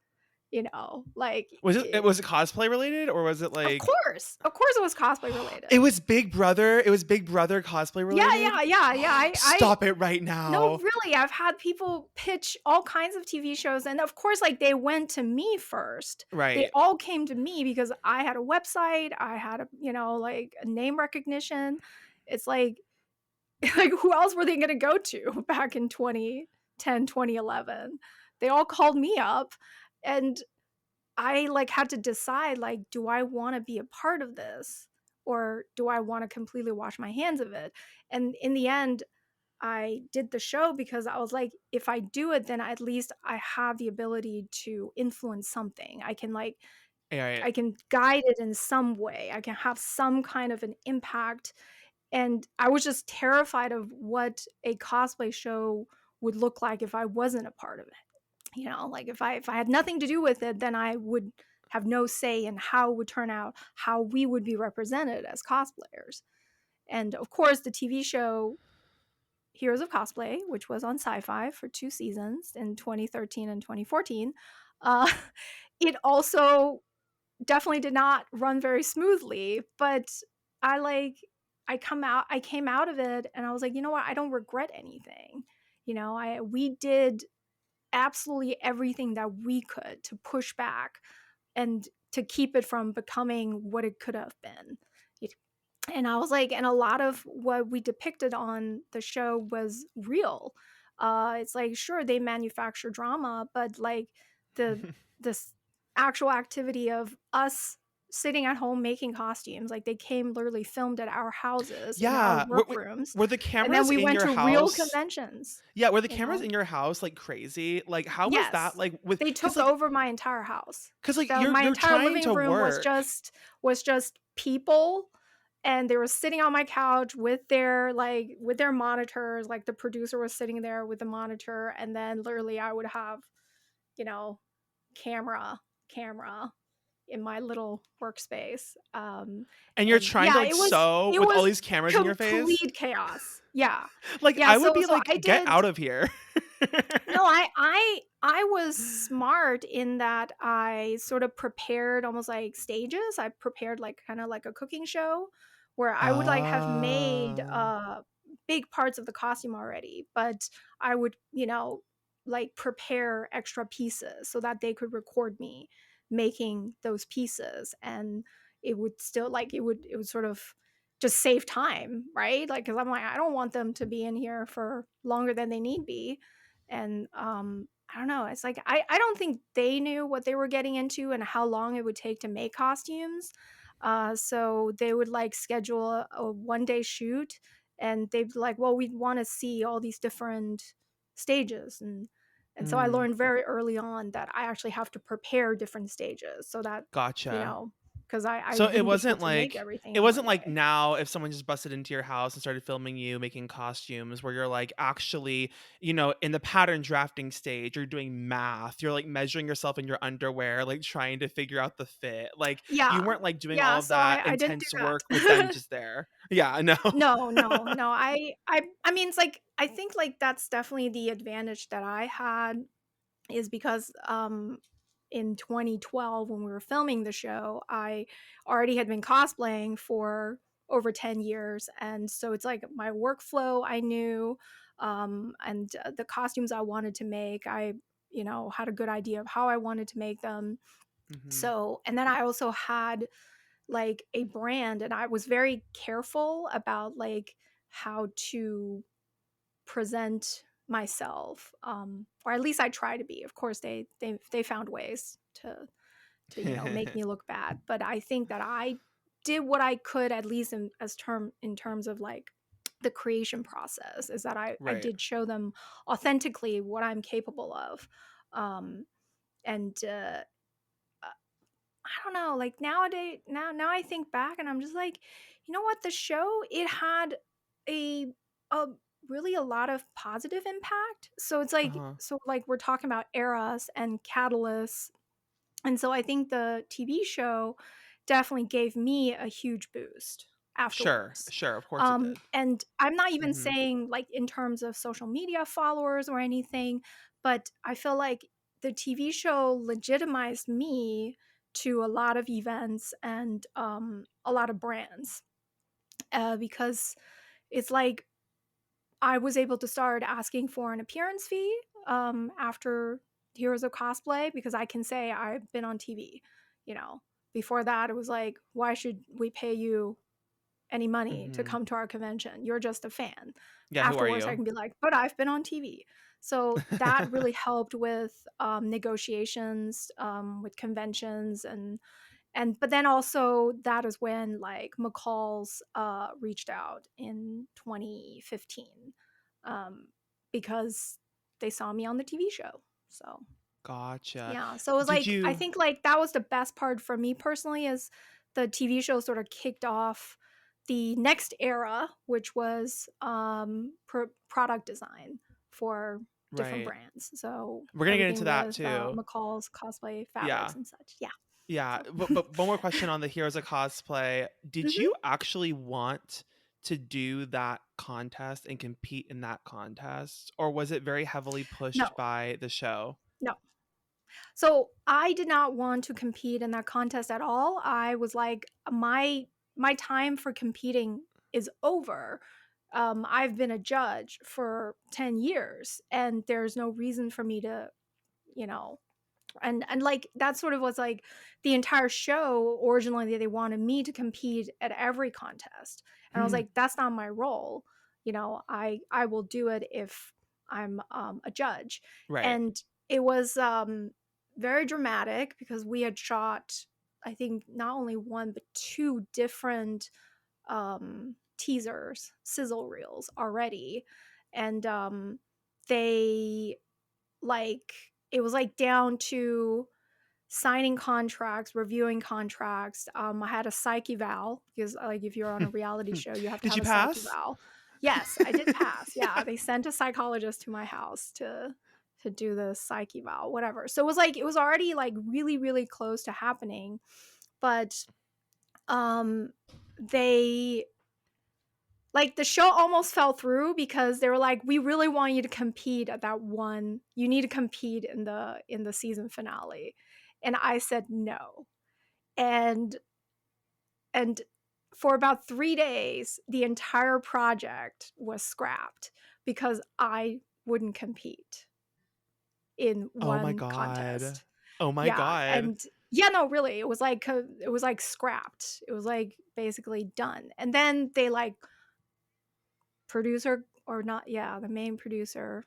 Like Was it cosplay related or was it like of course, it was cosplay related. it was Big Brother? It was Big Brother cosplay Yeah, related? yeah, yeah, yeah. I Stop it right No, now. really, I've had people pitch all kinds of TV shows, and of course, like, they went to me first. They Right. all came to me because I had a website, I had like, a name recognition. It's like like, who else were they gonna go to back in 2010, 2011? They all called me up, and I, like, had to decide, like, do I wanna be a part of this, or do I wanna completely wash my hands of it? And in the end, I did the show because I was like, if I do it, then at least I have the ability to influence something. Right. I can guide it in some way. I can have some kind of an impact. And I was just terrified of what a cosplay show would look like if I wasn't a part of it. Like if I had nothing to do with it, then I would have no say in how it would turn out, how we would be represented as cosplayers. And of course, the TV show Heroes of Cosplay, which was on Sci-Fi for 2 seasons in 2013 and 2014, uh, it also definitely did not run very smoothly, but I like I came out of it and I was like, "You know what? I don't regret anything." We did absolutely everything that we could to push back and to keep it from becoming what it could have been. And I was like, and a lot of what we depicted on the show was real. It's like, sure, they manufacture drama, but like the this actual activity of us sitting at home making costumes, like they came literally filmed at our houses in our Yeah. workrooms, Were the and then cameras we in went your to real house? conventions. Yeah, were the You cameras know, in your house like crazy? Like, how was that? yes, Like, with they because took over my entire house. like So my you're entire trying living to room work. was just people, and they were sitting on my couch with their monitors. Like the producer was sitting there with the monitor, and then literally I would have, you know, camera in my little workspace. And you're And trying to yeah, like sew it with all was these cameras in your face? complete chaos. Yeah. Like, Yeah, I would be so like, I "Get did out of here." no, I was smart in that I sort of prepared almost like stages. I prepared like kind of like a cooking show where I would like have made Oh. big parts of the costume already, but I would, like prepare extra pieces so that they could record me making those pieces, and it would still like it would sort of just save time, right? Like cuz I'm like I don't want them to be in here for longer than they need be. And I don't know, it's like I don't think they knew what they were getting into and how long it would take to make costumes. So they would like schedule a 1 day shoot, and they'd be like, well, we want to see all these different stages. And so I Mm. learned very early on that I actually have to prepare different stages so that you Gotcha. know because I So wouldn't be able to make everything it in wasn't one like day. now if someone just busted into your house and started filming you making costumes where you're like actually, in the pattern drafting stage, you're doing math. You're like measuring yourself in your underwear, like trying to figure out the fit. Like you Yeah, weren't like doing yeah, all of so that I didn't do intense work with them that. just there. Yeah, no. No, no, no. I mean, it's like I think like that's definitely the advantage that I had is because in 2012 when we were filming the show, I already had been cosplaying for over 10 years, and so it's like my workflow I knew, and the costumes I wanted to make, I had a good idea of how I wanted to make them. Mhm. So, and then I also had like a brand, and I was very careful about like how to present myself, or at least I try to be. Of course they found ways to make me look bad, but I think that I did what I could, at least in terms of like the creation process, is that I Right. did show them authentically what I'm capable of. Um and I don't know, like nowadays, now I think back and I'm just like, you know what, the show, it had a a really a lot of positive impact. So it's like, Uh-huh. we're talking about eras and catalysts. And so I think the TV show definitely gave me a huge boost Sure. afterwards. Sure. Of course it did. And I'm not even Mhm. saying like in terms of social media followers or anything, but I feel like the TV show legitimized me to a lot of events and a lot of brands, because it's like I was able to start asking for an appearance fee after Heroes of Cosplay, because I can say I've been on TV. You know, before that, it was like, why should we pay you any money to Mhm. come to our convention? You're just a fan. Yeah, who are Afterwards, I you? can be like, but I've been on TV. So that really helped with negotiations with conventions, but then also that is when like McCall's reached out in 2015, um, because they saw me on the TV show. So Gotcha. yeah, so it was Did like I you think like that was the best part for me personally, is the TV show sort of kicked off the next era, which was product design for different right. brands. So We're gonna get into everything that with too. McCall's cosplay Yeah. fabrics and such. Yeah. Yeah, So but one more question on the Heroes of Cosplay. Did Mhm. you actually want to do that contest and compete in that contest, or was it very heavily No, pushed by the show? no. So I did not want to compete in that contest at all. I was like, my time for competing is over. I've been a judge for 10 years, and there's no reason for me to, you know, and like that sort of was like the entire show. Originally they wanted me to compete at every contest, and I was Hmm, like, that's not my role. I will do it if I'm a judge. right. And it was very dramatic because we had shot, I think, not only one but two different teasers, sizzle reels already. And they like it was like down to signing contracts, reviewing contracts. I had a psych eval because, like, if you're on a reality show, you have to Did have you a psych pass? eval. Yes, I did pass. Yeah, they sent a psychologist to my house to do the psych eval, whatever. So it was like it was already like really really close to happening, but um, they like the show almost fell through because they were like, we really want you to compete at that one, you need to compete in the season finale. And I said no. and and for about 3 days the entire project was scrapped because I wouldn't compete in Oh my one god. contest. Oh my Yeah, god. and yeah, no, really, it was like scrapped. It was like basically done. And then they like producer or not, yeah, the main producer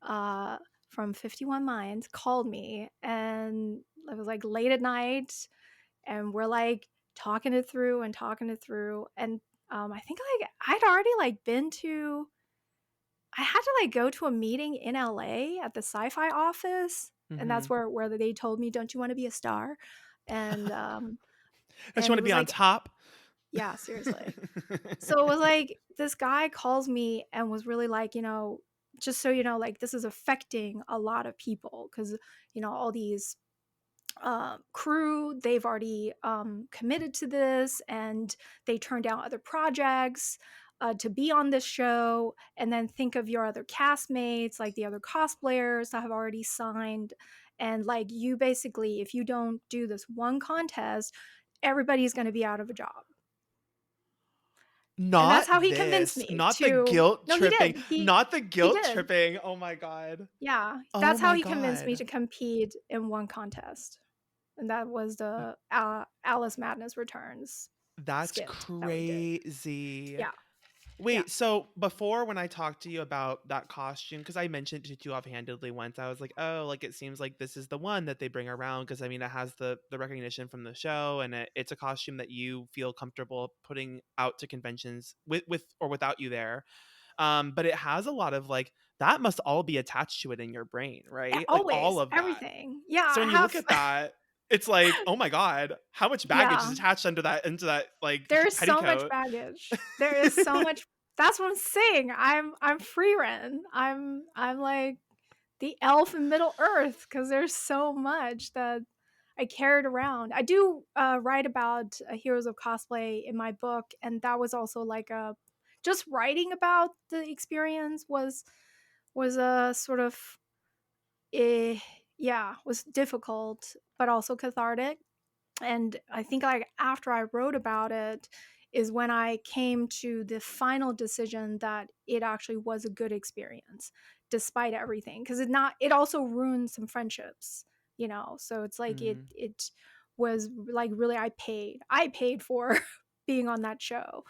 uh from 51 Minds called me, and it was like late at night, and we're like talking it through. And I think like I'd already like been to, I had to like go to a meeting in LA at the sci-fi office, and that's Mhm. where they told me, don't you want to be a star? And Don't you and want it to be was on like, top? yeah, seriously. So it was like this guy calls me and was really like, just so you know, like this is affecting a lot of people because, all these crew, they've already committed to this, and they turned down other projects to be on this show. And then think of your other castmates, like the other cosplayers that have already signed. And like you basically, if you don't do this one contest, everybody's going to be out of a job. And that's Not how he convinced this. me Not the to. guilt No, he tripping. did. Not the He guilt did. tripping. Oh my god. Yeah, Oh that's how my he convinced me god. to compete in one contest, and that was the Alice Madness Returns That's skit that we did. crazy. Yeah, yeah. Wait, so before when I talked to you about that costume, because I mentioned it to you offhandedly once, I was like, oh, like it seems like this is the one that they bring around because I mean it has the recognition from the show and it's a costume that you feel comfortable putting out to conventions with or without you there. But it has a lot of like that must all be attached to it in your brain, right? Like all Always, of that. everything. Yeah, So I when you look have. at that, it's like, oh my god, how much baggage is Yeah, attached into that like there's so much petticoat? baggage. There is so much. That's what I'm saying. I'm free Ren. I'm like the elf in Middle Earth because there's so much that I carried around. I do write about Heroes of Cosplay in my book, and that was also like a just writing about the experience was a sort of eh, yeah, was difficult but also cathartic. And I think like after I wrote about it is when I came to the final decision that it actually was a good experience despite everything, because it also ruined some friendships, so it's like it Mm. it was like really I paid for being on that show.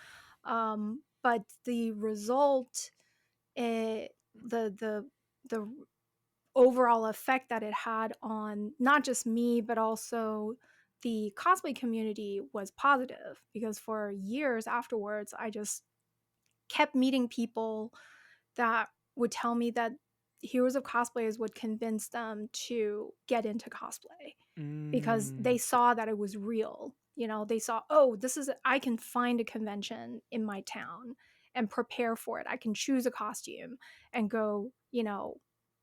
But the result, eh, the overall effect that it had on not just me but also the cosplay community was positive, because for years afterwards I just kept meeting people that would tell me that Heroes of Cosplayers would convince them to get into cosplay because they Mm. saw that it was real. They saw, oh, this is, I can find a convention in my town and prepare for it. I can choose a costume and go,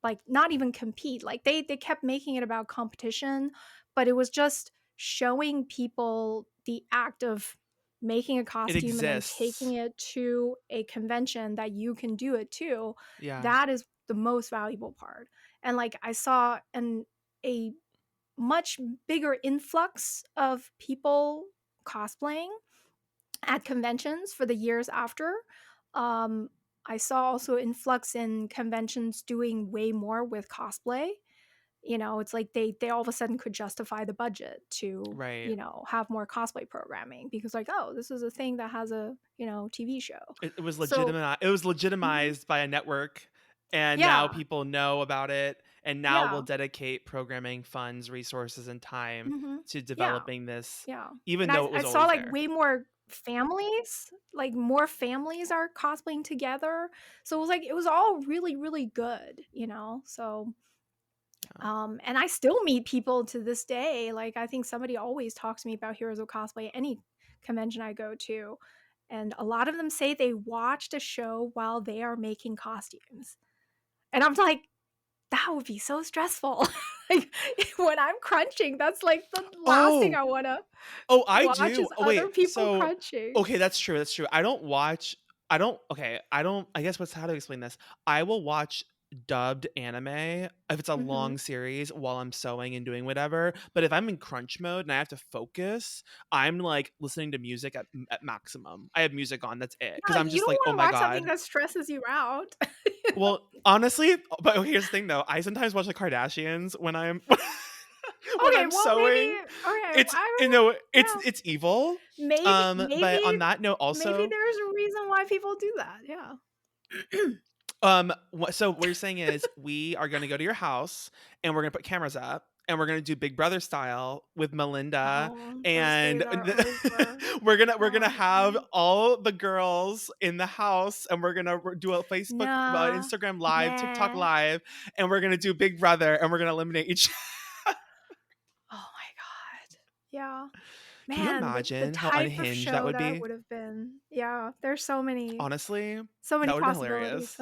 like not even compete. Like they kept making it about competition, but it was just showing people the act of making a It costume and then taking exists. it to a convention that you can do it too, Yeah. that is the most valuable part. And like I saw a much bigger influx of people cosplaying at conventions for the years after. Um, I saw also influx in conventions doing way more with cosplay. You know, it's like they all of a sudden could justify the budget to, Right. you know, have more cosplay programming because like, oh, this is a thing that has a, you know, TV show. It was So, legitimate. It was mhm. legitimized by a network, and now Yeah, people know about it, and now yeah, we'll dedicate programming funds, resources, and time hmm, to yeah, developing this, yeah. even And though it I was saw always like there. way more families, like more families are cosplaying together. So it was like it was all really, really good, you know. So Yeah. and I still meet people to this day. Like I think somebody always talks to me about Heroes of Cosplay any convention I go to. And a lot of them say they watched a show while they are making costumes. And I'm like, that would be so stressful. Like when I'm crunching, that's like the last thing Oh, I want to oh, I watch do. is Oh, other wait. people So, crunching. okay, that's true. That's true. I don't watch. I don't. Okay, I don't. I guess what's how to explain this. I will watch dubbed anime if it's a Mhm. long series while I'm sewing and doing whatever. But if I'm in crunch mode and I have to focus, I'm like listening to music at maximum. I have music on. That's it. Yeah, Because like I'm you just don't like, oh want to my watch something god. that stresses you out. You know? Well, honestly, but here's the thing though. I sometimes watch the Kardashians when I'm when Okay, I'm well maybe sewing. okay, It's I you don't know yeah. it's evil. Maybe But maybe on that note, maybe also, there's a reason why people do that, yeah. so what you're saying is we are going to go to your house and we're going to put cameras up and we're going to do Big Brother style with Melinda, Oh, those and days are over. we're gonna Oh, have God. all the girls in the house, and we're gonna do a Facebook, Nah, Instagram live, TikTok nah. live, and we're gonna do Big Brother, and we're gonna eliminate each. Oh my god. Yeah. Can you Man, the imagine how type of unhinged that show would that be? would have been. Yeah, there's Honestly, so that many would have been possibilities. hilarious.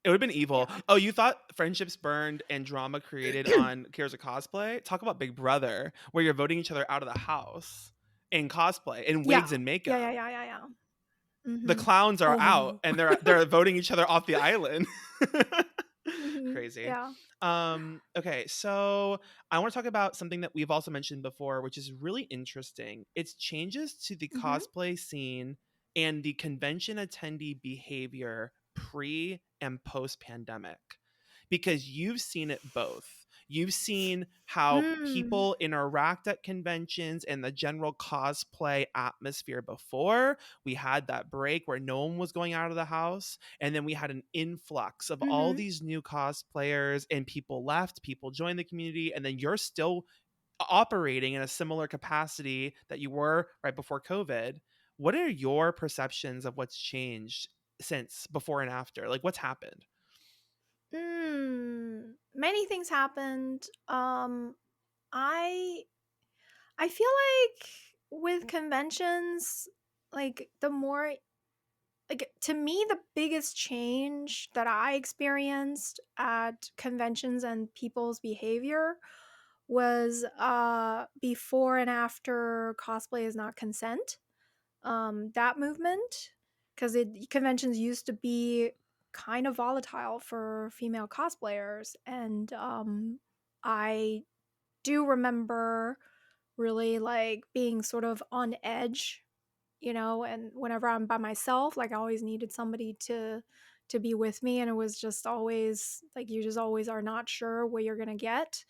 It would have been evil. Yeah. Oh, you thought friendships burned and drama created on Cares of Cosplay? Talk about Big Brother, where you're voting each other out of the house in cosplay, in Yeah. wigs and Yeah, makeup. yeah, yeah, yeah, yeah. The Mhm. clowns are out Oh. and they're voting each other off the island. Mhm. Crazy. Yeah. Okay, so I want to talk about something that we've also mentioned before, which is really interesting. It's changes to the Mhm. cosplay scene and the convention attendee behavior pre and post pandemic, because you've seen it both. You've seen how Mm. people interact at conventions and the general cosplay atmosphere before. We had that break where no one was going out of the house. And then we had an influx of all Mhm. these new cosplayers, and people left, people joined the community. And then you're still operating in a similar capacity that you were right before COVID. What are your perceptions of what's changed since before and after? Like, what's happened? Many things happened. I I feel like with conventions, like the more like to me the biggest change that I experienced at conventions and people's behavior was before and after cosplay is not consent. That movement, because it conventions used to be kind of volatile for female cosplayers, and I do remember really like being sort of on edge, you know, and whenever I'm by myself, like I always needed somebody to be with me, and it was just always like you just always are not sure what you're gonna get,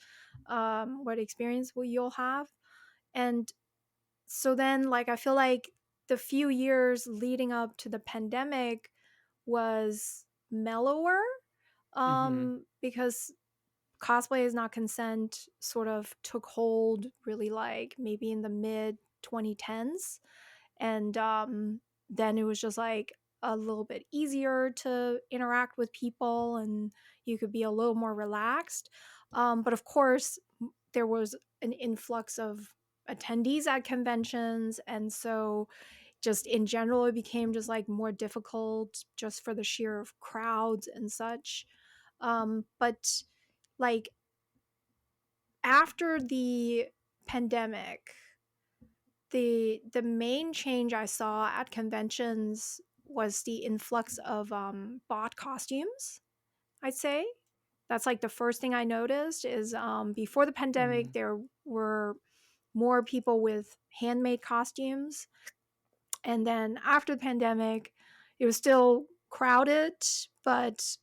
what experience will you'll have. And so then like I feel like the few years leading up to the pandemic was mellower, Mm-hmm. because cosplay is not consent sort of took hold really like maybe in the mid 2010s. And then it was just like a little bit easier to interact with people and you could be a little more relaxed. But of course there was an influx of attendees at conventions, and so just in general it became just like more difficult just for the sheer of crowds and such. But like after the pandemic, the main change I saw at conventions was the influx of bot costumes, I'd say. That's like the first thing I noticed is before the pandemic Mhm. there were more people with handmade costumes, and then after the pandemic it was still crowded, but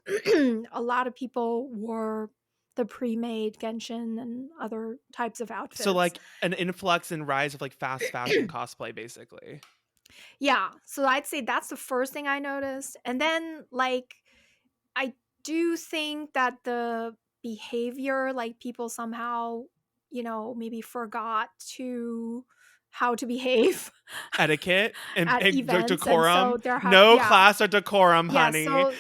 a lot of people wore the pre-made Genshin and other types of So, outfits. like, an influx and rise of, like, fast fashion cosplay, basically. Yeah, so I'd say that's the first thing I noticed, and then, like, I do think that the behavior, like, people somehow, maybe forgot to how to behave Etiquette and at de events, and decorum. so there have No yeah. class or decorum, Yeah, honey. so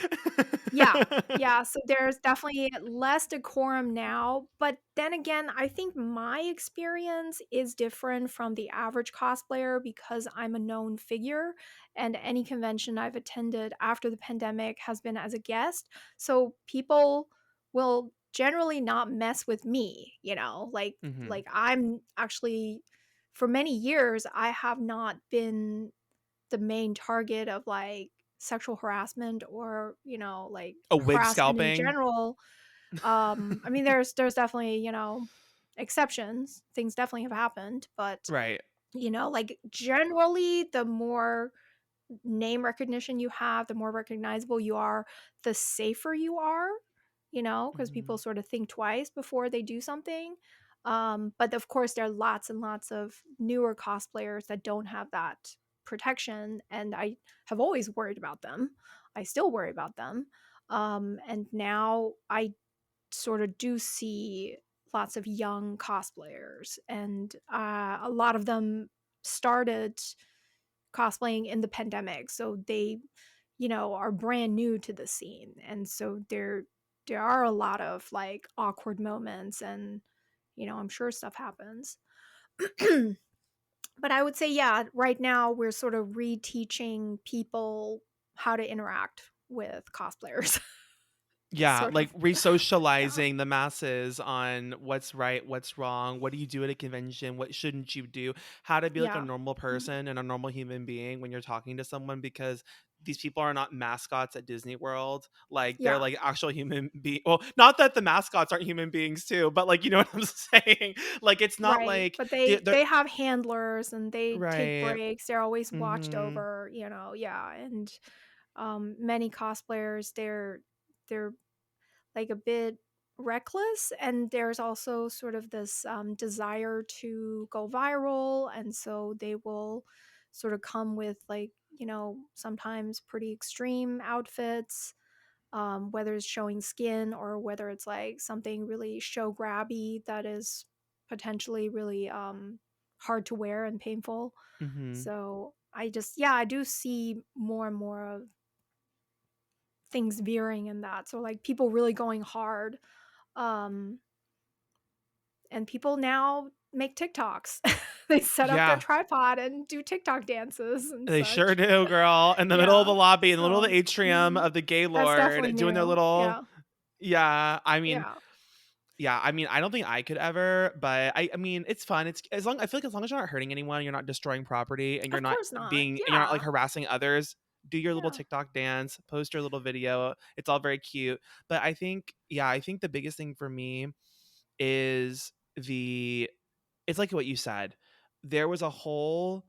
yeah, yeah, so there's definitely less decorum now, but then again, I think my experience is different from the average cosplayer because I'm a known figure, and any convention I've attended after the pandemic has been as a guest, so people will generally not mess with me, Mhm. like I'm actually for many years I have not been the main target of like sexual harassment or like A wig harassment in scalping. general. I mean there's definitely exceptions, things definitely have happened, but Right. like generally the more name recognition you have, the more recognizable you are, the safer you are, because people Mhm. sort of think twice before they do something. But of course, there are lots and lots of newer cosplayers that don't have that protection, and I have always worried about them. I still worry about them. And now I sort of do see lots of young cosplayers, and a lot of them started cosplaying in the pandemic, so they are brand new to the scene, and so there are a lot of like awkward moments, and I'm sure stuff happens. But I would say yeah, right now we're sort of reteaching people how to interact with cosplayers. Yeah, Sort like of. Yeah. re-socializing the masses on what's right, what's wrong, what do you do at a convention, what shouldn't you do, how to be like a Yeah. normal Mhm. person and a normal human being when you're talking to someone because these people are not mascots at Disney World. Like they're Yeah. like actual human well, not that the mascots aren't human beings too, but like you know what I'm saying? Like it's not Right, like but they're they have handlers and they take right. breaks, they're always watched Mhm. over, yeah, and many cosplayers they're like a bit reckless, and there's also sort of this desire to go viral, and so they will sort of come with like sometimes pretty extreme outfits, whether it's showing skin or whether it's like something really show grabby that is potentially really hard to wear and painful. Mhm. So yeah, I do see more and more of things veering in that. So like people really going hard. Um, and people now make TikToks. They set up their Yeah. tripod and do TikTok dances and They sure such. do, girl. In the middle of Yeah. the lobby, in the middle of So the atrium of the that's definitely Gaylord, doing their new. little Yeah. yeah, Yeah. I mean, I don't think I could ever, but I mean, it's fun. It's as long I feel like as long as you're not hurting anyone, you're not destroying property, and Of course not. you're not like Yeah. harassing others. Do your little Yeah. TikTok dance, post your little video. It's all very cute. But I think, yeah, I think the biggest thing for me is it's like what you said. There was a whole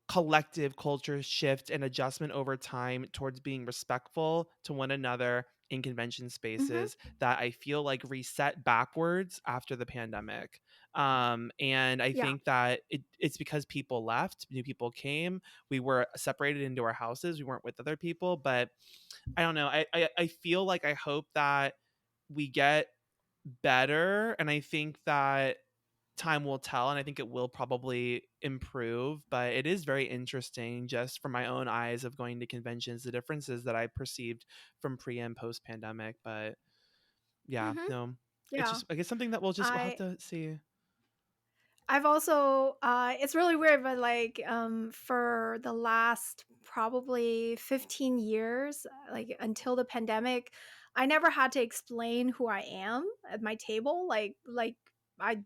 collective culture shift and adjustment over time towards being respectful to one another in convention Mhm. spaces that I feel like reset backwards after the pandemic. And I Yeah. think that it's because people left, new people came, we were separated into our houses, we weren't with other people. But I don't know. I feel like I hope that we get better, and I think that time will tell, and I think it will probably improve. But it is very interesting just from my own eyes of going to conventions, the differences that I perceived from pre and post pandemic. But yeah, Mhm. no, it's Yeah. just I guess something that we'll have I to see. I've also it's really weird, but like for the last probably 15 years, like until the pandemic, I never had to explain who I am at my table. Like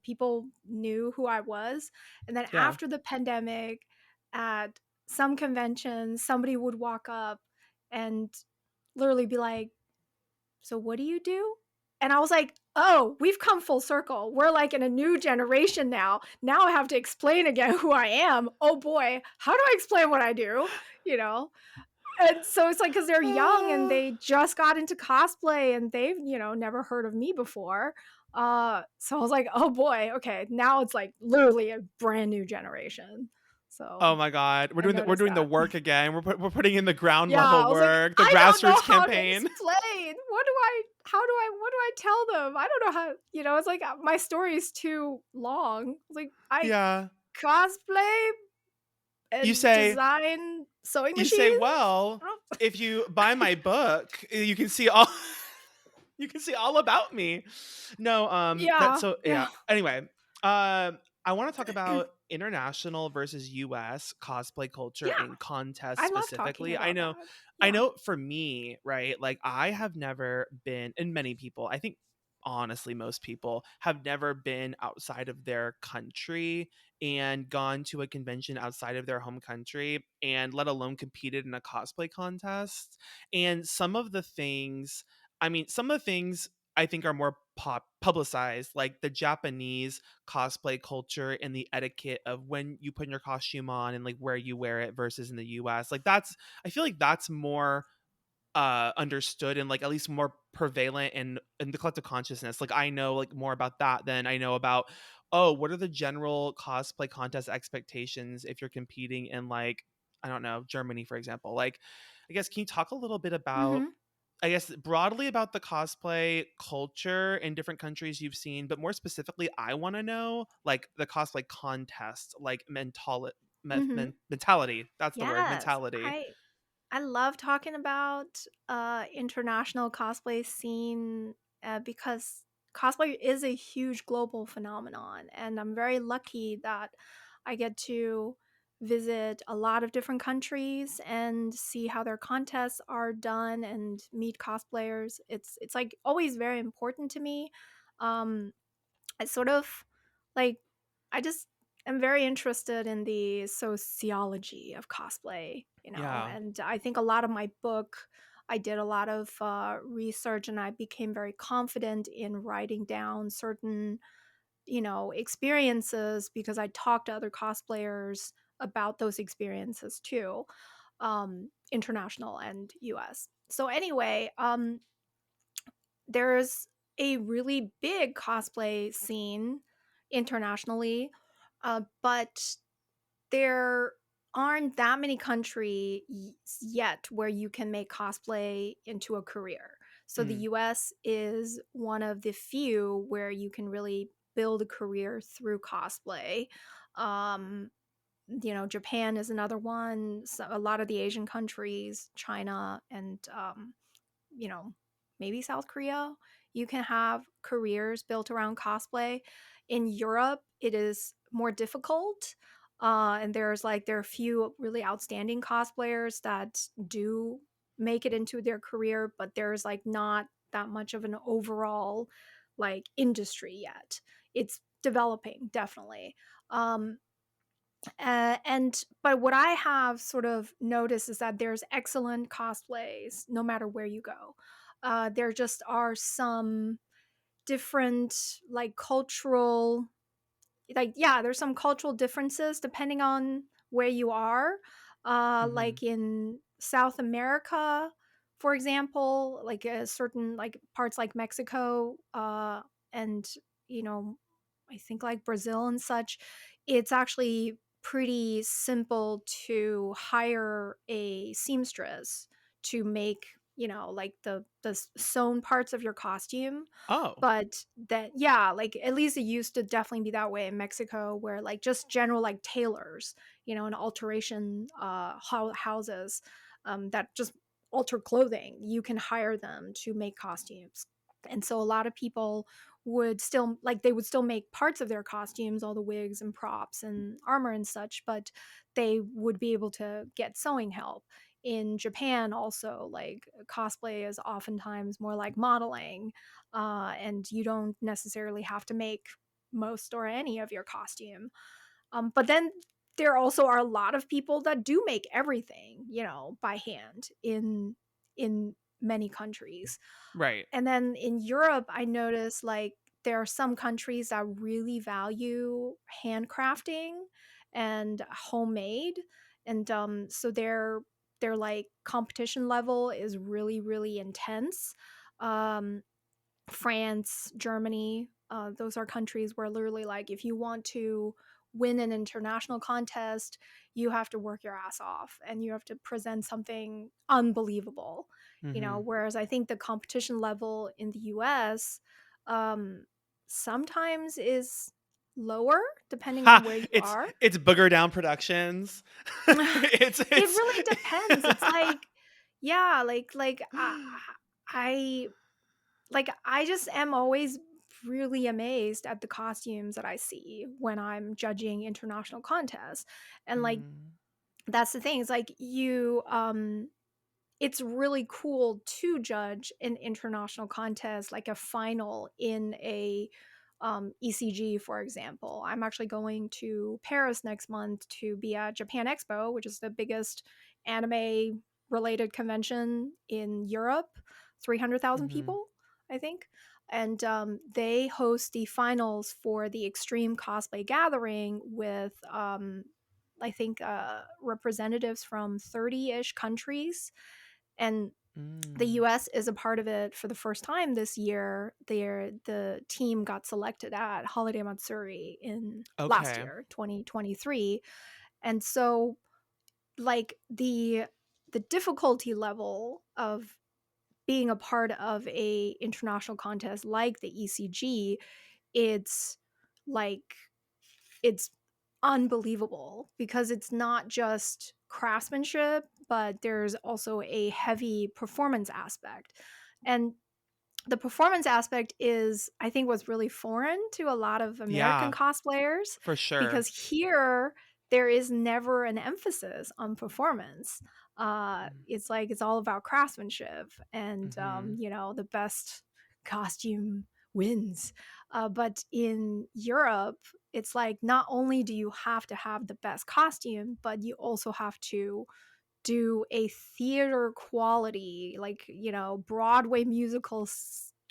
people knew who I was. And then Yeah. after the pandemic, at some conventions, somebody would walk up and literally be like, "So what do you do?" And I was like, "Oh, we've come full circle. We're like in a new generation now. Now I have to explain again who I am. Oh boy, how do I explain what I do?" You know? And so it's like because 'cause they're young and Uh, they just got into cosplay and they've, never heard of me before. So I was like, "Oh boy, okay, now it's like literally a brand new generation." So oh my god. I We're noticed doing the that. work again. We're putting in the ground Yeah, level I was like, work, the "I don't know grassroots how to campaign. explain. What do I tell them? I don't know how," it's like, my story is too long. It's like, I Yeah. cosplay You and say design sewing you say, machines. "Well, I don't. if you buy my book, you can see all you can see all about me." No, that's Yeah, so yeah. yeah. Anyway, I want to talk about international versus US cosplay culture Yeah, and contests I love talking specifically. about that. I Yeah. know for me, right? Like I have never been, and many people, I think honestly most people have never been outside of their country and gone to a convention outside of their home country and let alone competed in a cosplay contest. And some of the things I think are more publicized, like the Japanese cosplay culture and the etiquette of when you put your costume on and like where you wear it versus in the US. Like I feel like that's more understood and like at least more prevalent in the collective consciousness. Like I know like more about that than I know about, oh, what are the general cosplay contest expectations if you're competing in like, I don't know, Germany for example. Like I guess can you talk a little bit about, Mhm. I guess broadly about the cosplay culture in different countries you've seen, but more specifically I want to know like the cosplay contest, like Mhm. mentality. That's the word, Yes. mentality. I love talking about international cosplay scene because cosplay is a huge global phenomenon, and I'm very lucky that I get to visit a lot of different countries and see how their contests are done and meet cosplayers. It's like always very important to me. Um, I sort of like I just am very interested in the sociology of cosplay, Yeah. and I think a lot of my book, I did a lot of research and I became very confident in writing down certain, experiences because I talked to other cosplayers about those experiences too, international and US. So anyway, there's a really big cosplay scene internationally, but there aren't that many countries yet where you can make cosplay into a career. So the Mm. US is one of the few where you can really build a career through cosplay. Um, Japan is another one. So a lot of the Asian countries, China, and you know, maybe South Korea, you can have careers built around cosplay. In Europe, it is more difficult. And there are a few really outstanding cosplayers that do make it into their career, but there's like not that much of an overall like industry yet. It's developing, definitely. Um, and but what I have sort of noticed is that there's excellent cosplays no matter where you go. There just are some different like cultural, like yeah, there's some cultural differences depending on where you are. Mhm. Like in South America, for example, like certain like parts like Mexico, and you know, I think like Brazil and such, it's actually pretty simple to hire a seamstress to make, like the sewn parts of your costume. Oh. But that, yeah, like at least it used to definitely be that way in Mexico, where like just general like tailors, and alteration houses that just alter clothing, you can hire them to make costumes. And so a lot of people would still like they would still make parts of their costumes, all the wigs and props and armor and such, but they would be able to get sewing help. In Japan also, like cosplay is oftentimes more like modeling, and you don't necessarily have to make most or any of your costume. But then there also are a lot of people that do make everything, by hand in many countries. Right. And then in Europe, I noticed like there are some countries that really value handcrafting and homemade. And so their like competition level is really, really intense. Um, France, Germany, those are countries where literally, like, if you want to win an international contest, you have to work your ass off and you have to present something unbelievable. Mm-hmm. Whereas I think the competition level in the US um, sometimes is lower depending on Ha! where you It's are. it's Booger Down Productions. It It's really depends. It's like, yeah, I I just am always really amazed at the costumes that I see when I'm judging international contests. And like Mm, that's the thing. It's like it's really cool to judge an international contest, like a final in a ECG, for example. I'm actually going to Paris next month to be at Japan Expo, which is the biggest anime related convention in Europe, 300,000 mhm, people, I think. And they host the finals for the Extreme Cosplay Gathering with, I think, representatives from 30-ish countries, and the mm. US is a part of it for the first time this year. The team got selected at Holiday Matsuri in last Okay. year, 2023. And so like the difficulty level of being a part of a international contest like the ECG, it's like it's unbelievable because it's not just craftsmanship, but there's also a heavy performance aspect. And the performance aspect is, I think, what's really foreign to a lot of American Yeah, cosplayers, for sure. because here there is never an emphasis on performance. It's like it's all about craftsmanship, and Mhm. the best costume wins. But in Europe, it's like not only do you have to have the best costume, but you also have to do a theater quality, like, Broadway musical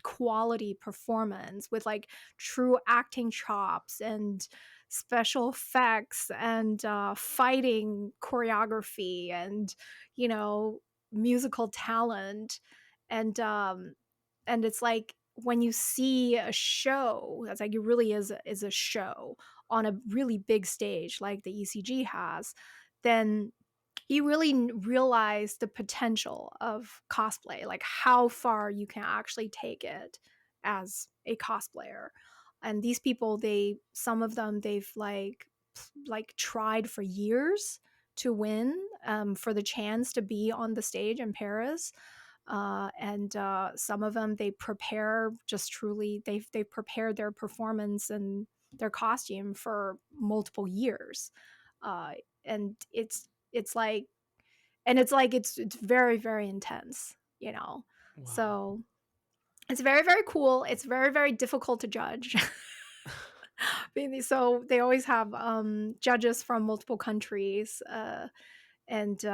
quality performance with like true acting chops and special effects and fighting choreography and, you know, musical talent. And it's like when you see a show that's like it really is a show on a really big stage like the ECG has, then you really realize the potential of cosplay, like how far you can actually take it as a cosplayer. And these people, some of them, they've like tried for years to win, for the chance to be on the stage in Paris. And some of them, they prepare just truly, they've prepared their performance and their costume for multiple years. uh, and it's like it's very, very intense, Wow. so it's very, very cool. It's very, very difficult to judge. So they always have judges from multiple countries, and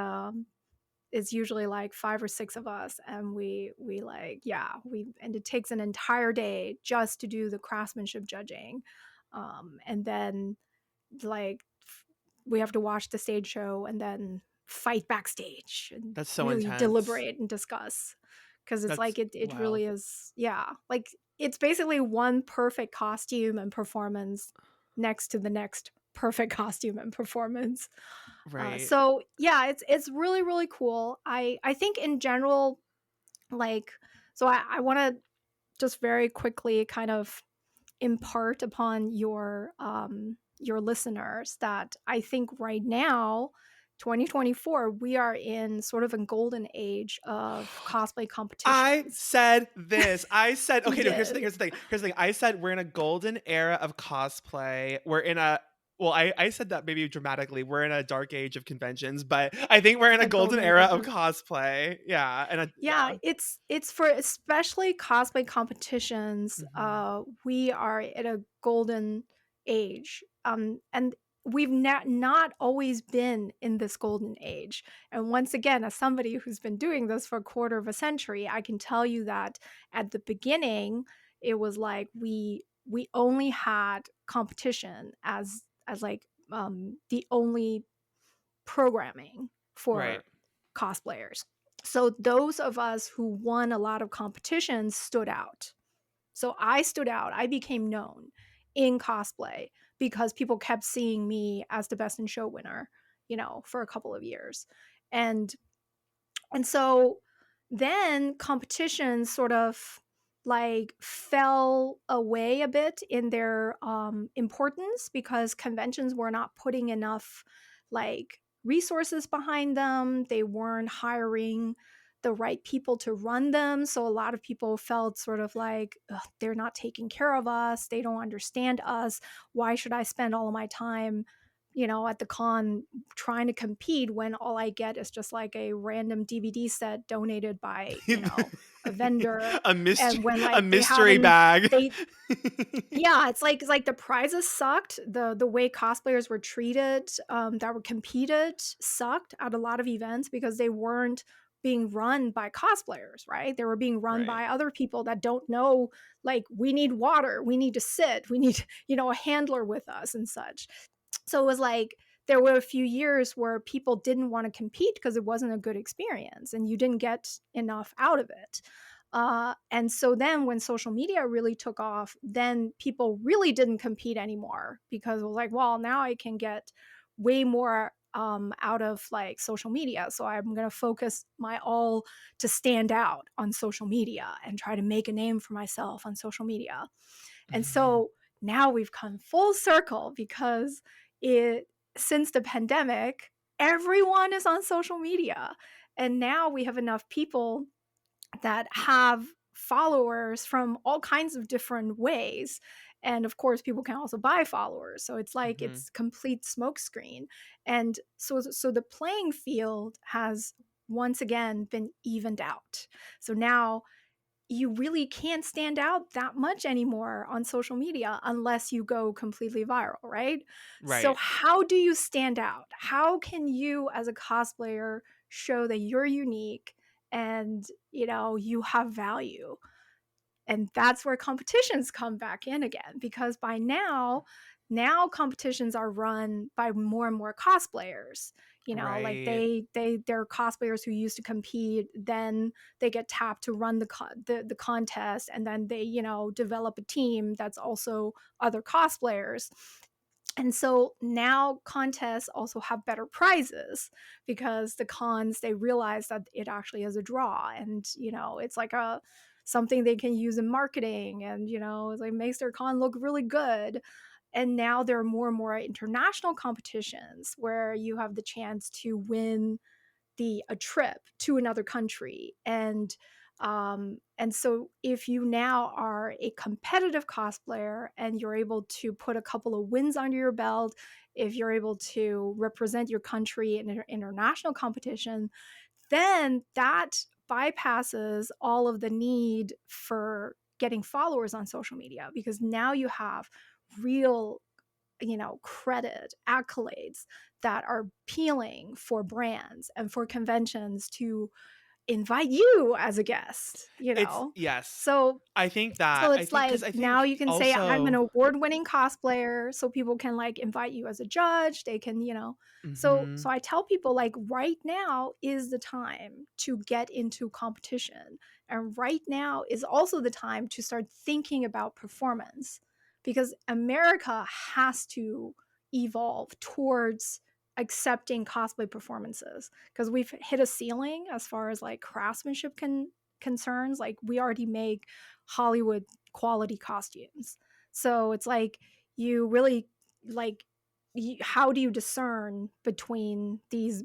it's usually like 5 or 6 of us, and we like, yeah, we and it takes an entire day just to do the craftsmanship judging. And then like we have to watch the stage show and then fight backstage and That's so really intense. deliberate and discuss, because it's That's like it wow. really is, yeah, like it's basically one perfect costume and performance next to the next perfect costume and performance. Right. So yeah, it's really, really cool. I think in general, like, so I want to just very quickly kind of impart upon your listeners that I think right now, 2024, we are in sort of a golden age of cosplay I competitions. said this. I said, You okay, no, here's the did. thing. Here's the thing. Here's the thing. I said we're in a golden era of cosplay. We're in a Well, I said that maybe dramatically. We're in a dark age of conventions, but I think we're in a A golden golden era age of of cosplay. Yeah, and Yeah, yeah. it's for especially cosplay competitions. Mhm. We are at a golden age, and we've not always been in this golden age. And once again, as somebody who's been doing this for a quarter of a century, I can tell you that at the beginning, it was like we only had competition as like the only programming Right. for cosplayers. So those of us who won a lot of competitions stood out. So I stood out. I became known in cosplay because people kept seeing me as the best in show winner, for a couple of years. And and so then competitions sort of like fell away a bit in their importance because conventions were not putting enough like resources behind them. They weren't hiring the right people to run them. So a lot of people felt sort of like, "Ugh, they're not taking care of us. They don't understand us. Why should I spend all of my time, at the con trying to compete when all I get is just like a random DVD set donated by, a vendor." a And mystery when a like they mystery haven't bag. they yeah, it's like the prizes sucked. The way cosplayers were treated, that were competed sucked at a lot of events because they weren't being run by cosplayers, right? They were being run Right. by other people that don't know, like, we need water, we need to sit, we need, a handler with us and such. So it was like there were a few years where people didn't want to compete because it wasn't a good experience and you didn't get enough out of it. And so then when social media really took off, then people really didn't compete anymore because it was like, well, now I can get way more out of like social media. So I'm going to focus my all to stand out on social media and try to make a name for myself on social media. And Mhm. so now we've come full circle because it since the pandemic, everyone is on social media. And now we have enough people that have followers from all kinds of different ways. And of course, people can also buy followers. So it's like Mhm. it's complete smokescreen. And so the playing field has once again been evened out. So now you really can't stand out that much anymore on social media unless you go completely viral, right? So, Right. how do you stand out? How can you, as a cosplayer, show that you're unique and you have value? And that's where competitions come back in again because by now competitions are run by more and more cosplayers. Like Right. they're cosplayers who used to compete, then they get tapped to run the contest, and then they develop a team that's also other cosplayers. And so now contests also have better prizes because the cons, they realize that it actually is a draw, and it's like a something they can use in marketing, and it's like makes their con look really good. And now there are more and more international competitions where you have the chance to win the a trip to another country. And so if you now are a competitive cosplayer and you're able to put a couple of wins under your belt, if you're able to represent your country in an international competition, then that bypasses all of the need for getting followers on social media because now you have real credit, accolades that are appealing for brands and for conventions to invite you as a guest, It's yes. So I think so that. I it's think like cuz I now think you can say I'm an also award-winning cosplayer, so people can like invite you as a judge. They can, so Mhm. I tell people like right now is the time to get into competition. And right now is also the time to start thinking about performance because America has to evolve towards accepting cosplay performances because we've hit a ceiling as far as like craftsmanship concerns. Like we already make Hollywood quality costumes. So it's like you really like how do you discern between these,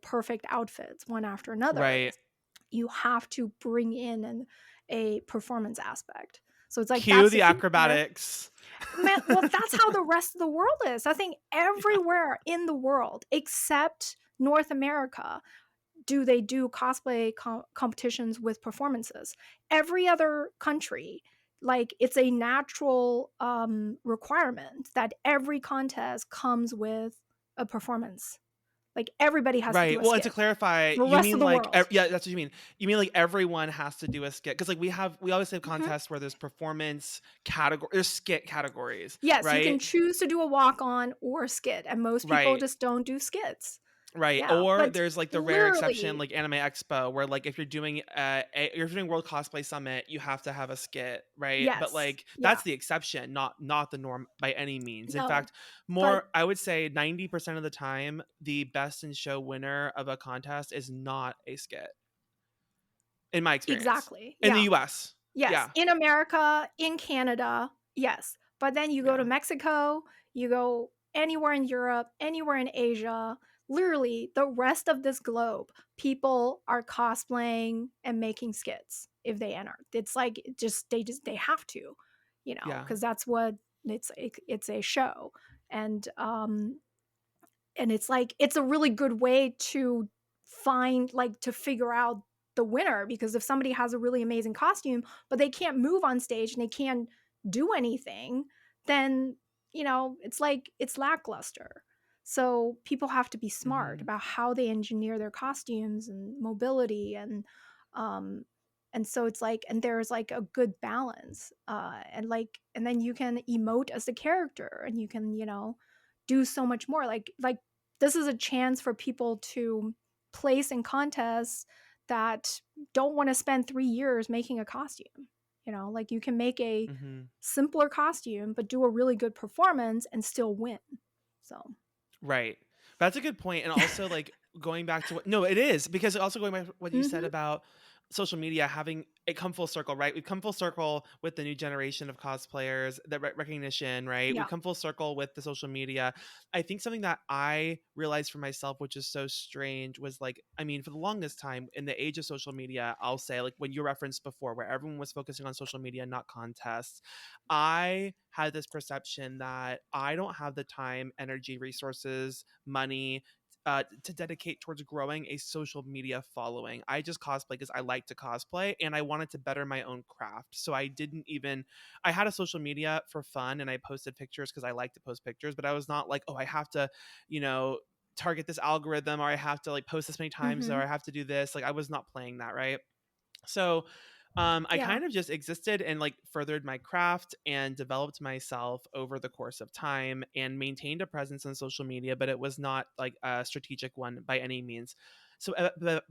perfect outfits one after another? Right. You have to bring in a performance aspect. So it's like Cue that's the the future. acrobatics. Man, well, that's how the rest of the world is. I think Yeah. everywhere in the world except North America do they do cosplay competitions with performances. Every other country, like, it's a natural, requirement that every contest comes with a performance. Like, everybody has to do Right. a Well, and to skit. clarify, The you rest of mean the like world. yeah, that's what you mean. You mean like everyone has to do a skit because like we always have Mhm. contests where there's performance category, there's skit categories, Yes, you can right? choose to do a walk-on or a skit, and most people Right. just don't do skits. Right, Yeah, or but there's, like, the rare exception, literally like Anime Expo, where, like, if you're doing, you're doing World Cosplay Summit, you have to have a skit, right? But, yes. like, Yeah. that's the exception, not the norm by any means. In No. fact, But I would say 90% of the time, the best in show winner of a contest is not a skit, in my experience. exactly. In the Yeah. US. Yes, Yeah, in America, in Canada, yes. But then you go to yeah. Mexico, you go anywhere in Europe, anywhere in Asia, literally the rest of this globe, people are cosplaying and making skits if they enter. It's like they have to, Yeah. because that's what it's a show. And it's like it's a really good way to find like to figure out the winner, because if somebody has a really amazing costume but they can't move on stage and they can't do anything, then it's like it's lackluster. So people have to be smart Mhm. about how they engineer their costumes and mobility, um and so it's like, and there's like a good balance, and then you can emote as the character, and you can do so much more, like this is a chance for people to place in contests that don't want to spend 3 years making a costume. Like, you can make a Mhm. simpler costume but do a really good performance and still win. So Right. That's a good point, and also, like, going back to what no, it is, because also going back to what you said mhm. about social media having it come full circle, right? We've come full circle with the new generation of cosplayers, the recognition, right? We've Yeah. come full circle with the social media. I think something that I realized for myself, which is so strange, was like, I mean, for the longest time in the age of social media, I'll say, like when you referenced before, where everyone was focusing on social media, not contests, I had this perception that I don't have the time, energy, resources, money to dedicate towards growing a social media following. I just cosplay because I like to cosplay and I wanted to better my own craft. So I didn't even, I had a social media for fun and I posted pictures because I like to post pictures, but I was not like, oh, I have to, you know, target this algorithm or I have to like post this many times or Mhm. I have to do this. Like I was not playing that, right? So I Yeah. kind of just existed and like furthered my craft and developed myself over the course of time and maintained a presence on social media, but it was not like a strategic one by any means. So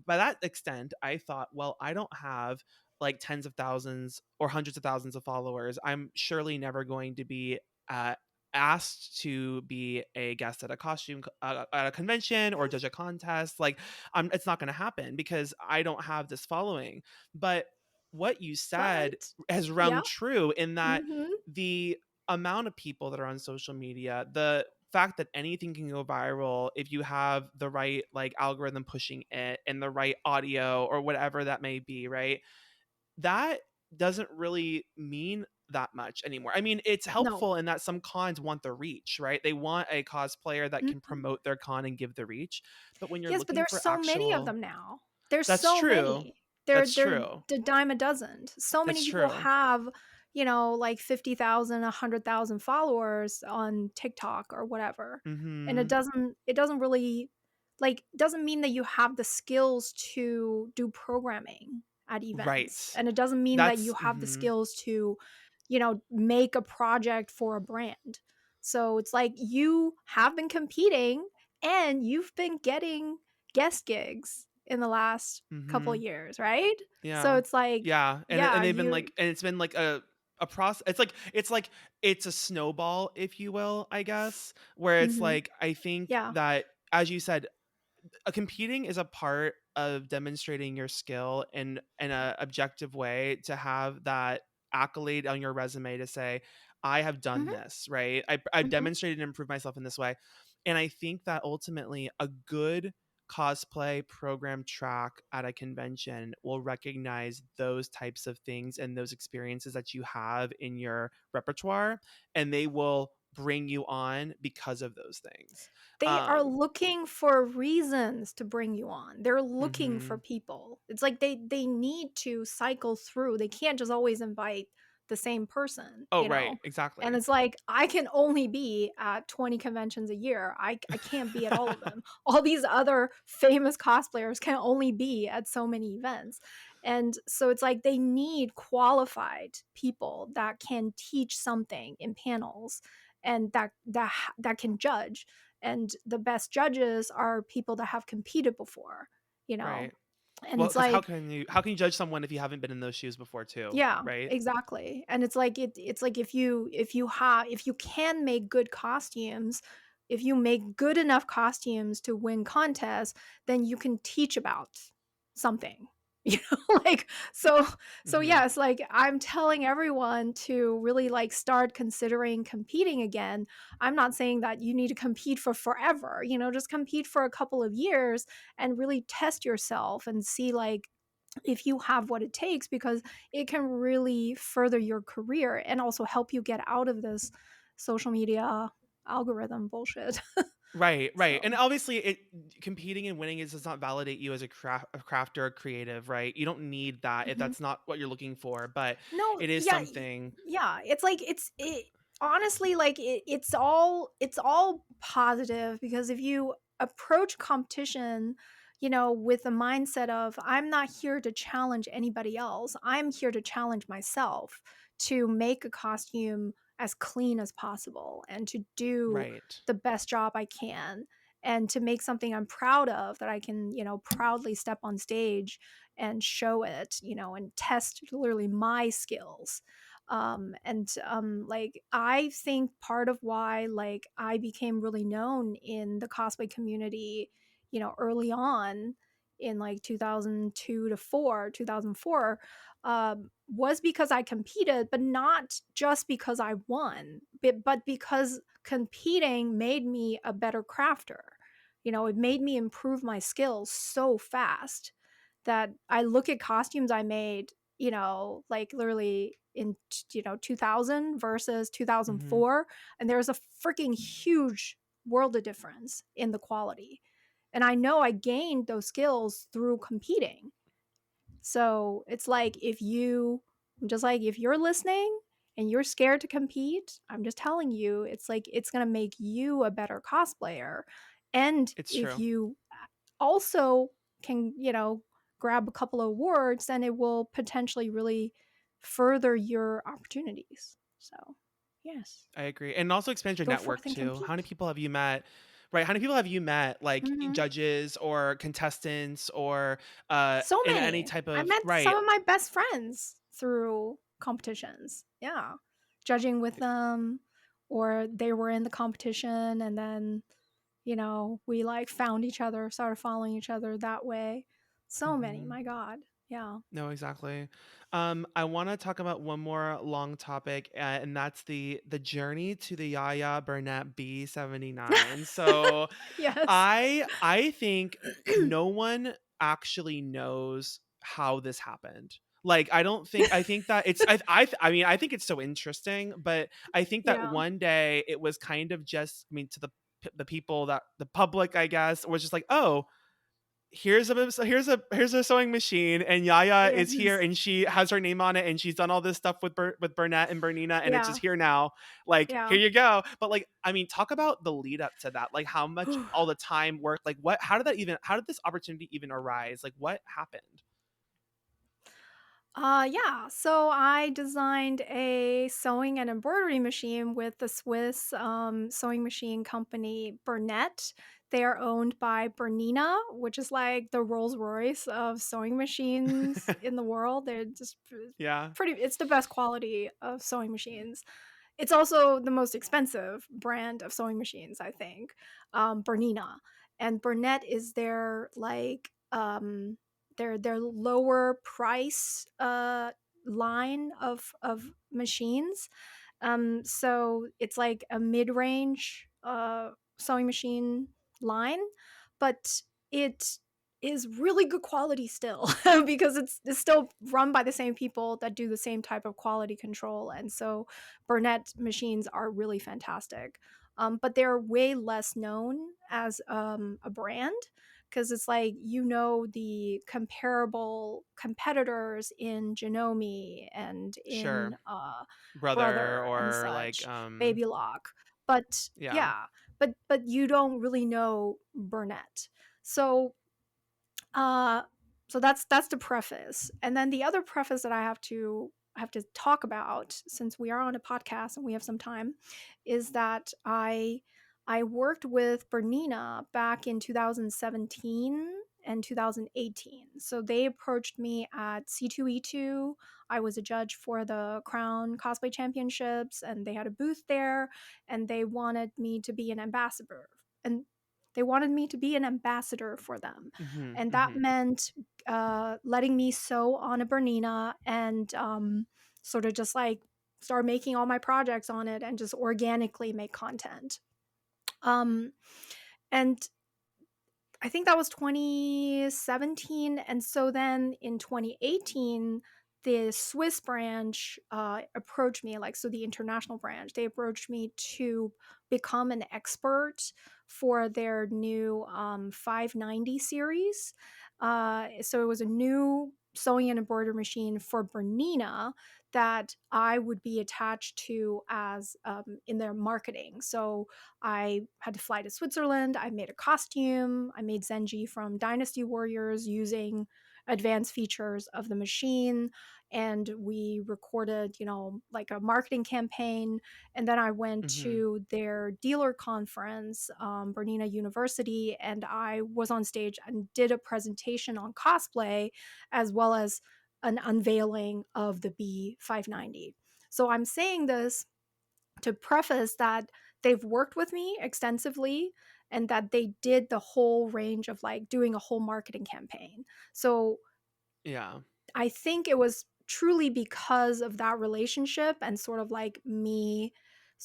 by that extent, I thought, well, I don't have like tens of thousands or hundreds of thousands of followers. I'm surely never going to be uh, asked to be a guest at a at a convention or judge a contest. Like, it's not going to happen because I don't have this following. But what you said But has yeah. rung true in that Mhm. the amount of people that are on social media, the fact that anything can go viral if you have the right like algorithm pushing it and the right audio or whatever that may be, right? That doesn't really mean that much anymore. I mean, it's No. helpful in that some cons want the reach, right? They want a cosplayer that can Mhm. promote their con and give the reach. But when you're Yes, but looking there's for so many of actual them now. There's that's so true. many. That's They're true. the dime a dozen. So many That's people true. have, like 50,000, 100,000 followers on TikTok or whatever. And Mhm. it doesn't really, like, doesn't mean that you have the skills to do programming at events. Right. And it doesn't mean that you That's have the mhm. skills to, make a project for a brand. So it's like you have been competing and you've been getting guest gigs in the last couple of Mhm. years, right? So Yeah. it's like, Yeah, and yeah, they've been like and it's been like a process. It's like it's a snowball, if you will, I guess, where it's mhm, like I think yeah, that as you said, competing is a part of demonstrating your skill in a objective way to have that accolade on your resume to say I have done mhm, this, right? I've mhm, demonstrated and improved myself in this way. And I think that ultimately a good cosplay program track at a convention will recognize those types of things and those experiences that you have in your repertoire, and they will bring you on because of those things. They are Um, looking for reasons to bring you on. They're looking for mhm. people. It's like they need to cycle through. They can't just always invite the same person, Oh, you right, know? And exactly. it's like I can only be at 20 conventions a year. I can't be at all of them. All these other famous cosplayers can only be at so many events. And so it's like they need qualified people that can teach something in panels and that can judge, and the best judges are people that have competed before, you know? Right. And Well, it's because like, how can you judge someone if you haven't been in those shoes before too, yeah, right? exactly. And it's like it's like if you can make good costumes, if you make good enough costumes to win contests, then you can teach about something. You know, like so Mhm. yes, like I'm telling everyone to really like start considering competing again. I'm not saying that you need to compete for forever, you know, just compete for a couple of years and really test yourself and see like if you have what it takes, because it can really further your career and also help you get out of this social media algorithm bullshit. Right, right. And So, obviously competing and winning does not validate you as a crafter or creative, right? You don't need that if mhm. that's not what you're looking for, but No, it is yeah, something. yeah. It's like honestly like it's all positive, because if you approach competition, you know, with the mindset of I'm not here to challenge anybody else. I'm here to challenge myself to make a costume as clean as possible and to do Right. the best job I can and to make something I'm proud of that I can, you know, proudly step on stage and show it, you know, and test literally my skills. Like I think part of why like I became really known in the cosplay community, you know, early on in like 2002 to 4 2004, was because I competed, but not just because I won, but because competing made me a better crafter. You know, it made me improve my skills so fast that I look at costumes I made, you know, like literally in, you know, 2000 versus Mhm. 2004, and there's a freaking huge world of difference in the quality. And I know I gained those skills through competing. So it's like I'm just like, if you're listening and you're scared to compete, I'm just telling you, it's like, it's going to make you a better cosplayer. And It's if true. you also can, you know, grab a couple of awards, then it will potentially really further your opportunities. So, yes, I agree. And also expand your go forth network and too. How many compete. people have you met? Right? How many people have you met, like Mhm. judges or contestants or So in any many. type I of, met some right? of my best friends through competitions. Yeah. Judging with them, or they were in the competition and then, you know, we like found each other, started following each other that way. So many, Mhm. my God. Yeah. No, exactly. I want to talk about one more long topic, and that's the journey to the Yaya Bernette B79. So, Yes. I think no one actually knows how this happened. Like, I think that I mean, I think it's so interesting, but I think that Yeah. one day it was kind of just, I mean, to the people, that the public, I guess, was just like, oh, here's a sewing machine, and Yaya is here, Yes. and she has her name on it, and she's done all this stuff with with Bernette and Bernina, and it's Yeah. just here now. Like, Yeah. here you go. But like, I mean, talk about the lead up to that. Like, how much all the time work. Like, what? How did this opportunity even arise? Like, what happened? Yeah. So I designed a sewing and embroidery machine with the Swiss sewing machine company Bernette. They are owned by Bernina, which is like the Rolls Royce of sewing machines in the world. They're just Yeah. pretty, it's the best quality of sewing machines. It's also the most expensive brand of sewing machines, I think, Bernina. And Bernette is their like their lower price line of machines. So it's like a mid range sewing machine line, but it is really good quality still because it's still run by the same people that do the same type of quality control. And so Bernette machines are really fantastic. But they're way less known as a brand because it's like, the comparable competitors in Janome and Sure. in Brother Brother and or like such, Baby Lock. But yeah. yeah, but you don't really know Bernette. So uh that's the preface. And then the other preface that I have to talk about, since we are on a podcast and we have some time, is that I worked with Bernina back in 2017 and 2018. So they approached me at C2E2. I was a judge for the Crown Cosplay Championships, and they had a booth there, and they wanted me to be an ambassador. And they wanted me to be an ambassador for them. Mhm. And that Mhm. meant letting me sew on a Bernina and sort of just like start making all my projects on it and just organically make content. Um, and I think that was 2017. And so then in 2018, the Swiss branch approached me, like, so the international branch, they approached me to become an expert for their new 590 series. So it was a new sewing and embroidery machine for Bernina that I would be attached to as in their marketing. So I had to fly to Switzerland. I made a costume. I made Zenji from Dynasty Warriors using advanced features of the machine. And we recorded, like a marketing campaign. And then I went Mhm. to their dealer conference, Bernina University, and I was on stage and did a presentation on cosplay as well as an unveiling of the B590. So I'm saying this to preface that they've worked with me extensively and that they did the whole range of like doing a whole marketing campaign. So Yeah. I think it was truly because of that relationship and sort of like me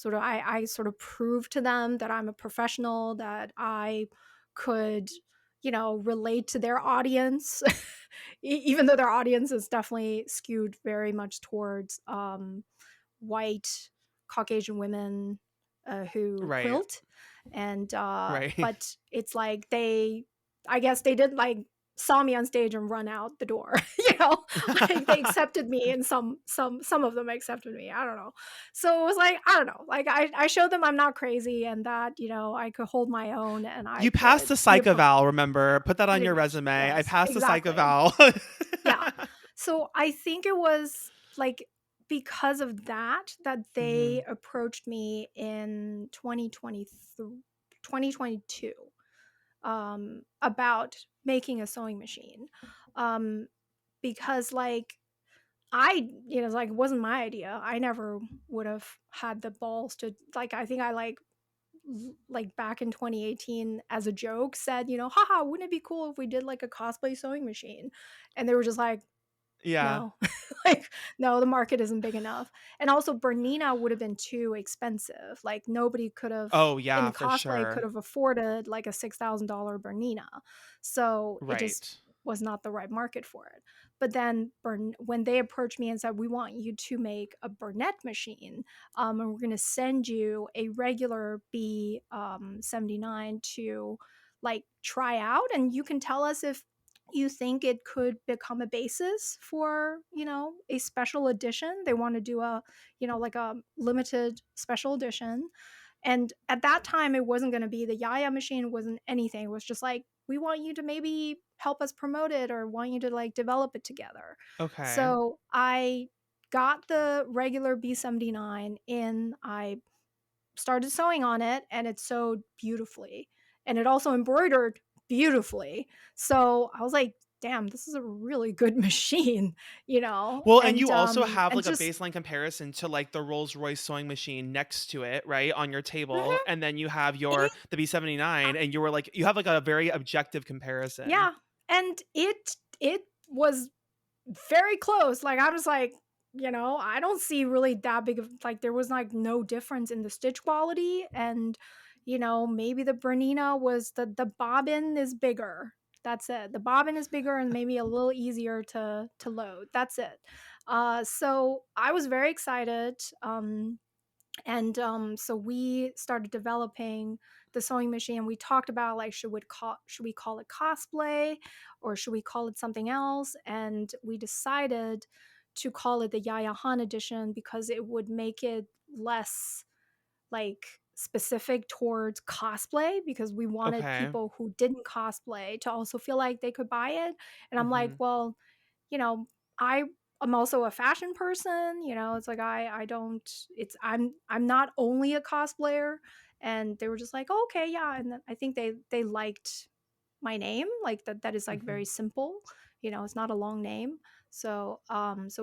I sort of proved to them that I'm a professional, that I could, relate to their audience. Even though their audience is definitely skewed very much towards white Caucasian women who Right. quilt, and Right. but it's like I guess they did like saw me on stage and run out the door. Like they accepted me, and some of them accepted me. I don't know. So it was like, I don't know. Like I showed them I'm not crazy, and that I could hold my own, and I You passed could the be a psych eval, remember? Put that on pretty your much, resume. I yes, passed the psych exactly. eval. Yeah. So I think it was like because of that they Mhm. approached me in 2022 about making a sewing machine. Um, because like it's like it wasn't my idea. I never would have had the balls to like I think I like back in 2018 as a joke said, haha, wouldn't it be cool if we did like a cosplay sewing machine? And they were just like, Yeah. no. Like, no, the market isn't big enough. And also Bernina would have been too expensive. Like nobody could have Oh, in yeah, for cosplay could sure. have afforded like a $6,000 Bernina. So it just Right. was not the right market for it. But then when they approached me and said, we want you to make a Bernette machine, and we're going to send you a regular B79 to like try out, and you can tell us if you think it could become a basis for a special edition. They want to do a like a limited special edition. And at that time it wasn't going to be the Yaya machine, wasn't anything. It was just like, we want you to maybe help us promote it or want you to like develop it together. Okay. So I got the regular B79 in. I started sewing on it, and it sewed beautifully, and it also embroidered beautifully. So I was like, damn, this is a really good machine, Well, and and you also have, like, a just baseline comparison to, like, the Rolls-Royce sewing machine next to it, right, on your table, mhm, and then you have yeah, the B79, and you were like you have, like, a very objective comparison. yeah, and it was very close. Like I was like, I don't see really that big of like there was like no difference in the stitch quality, and maybe the Bernina was the bobbin is bigger. That's it. The bobbin is bigger and maybe a little easier to load. That's it. So I was very excited. And so we started developing the sewing machine. We talked about like should we call it cosplay or should we call it something else? And we decided to call it the Yaya Han edition because it would make it less like specific towards cosplay, because we wanted Okay. people who didn't cosplay to also feel like they could buy it. And I'm like, Mhm. well, you know, I am also a fashion person, it's like I don't it's I'm not only a cosplayer. And they were just like, oh, okay, yeah. And then I think they liked my name, like that is like very Mhm. simple, it's not a long name. So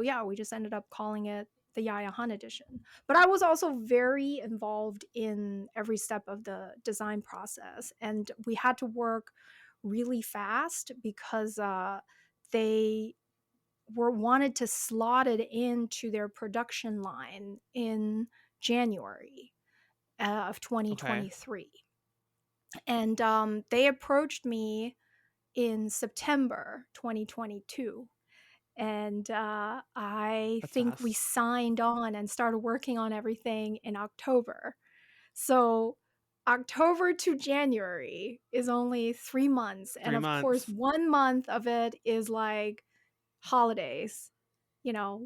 yeah, we just ended up calling it the Yaya Han edition. But I was also very involved in every step of the design process, and we had to work really fast because they were wanted to slot it into their production line in January of Okay. 2023. And they approached me in September 2022. And I That's think we fast. signed on and started working on everything in October. So October to January is only 3 months. And 3 of course, months. 1 month of it is like holidays,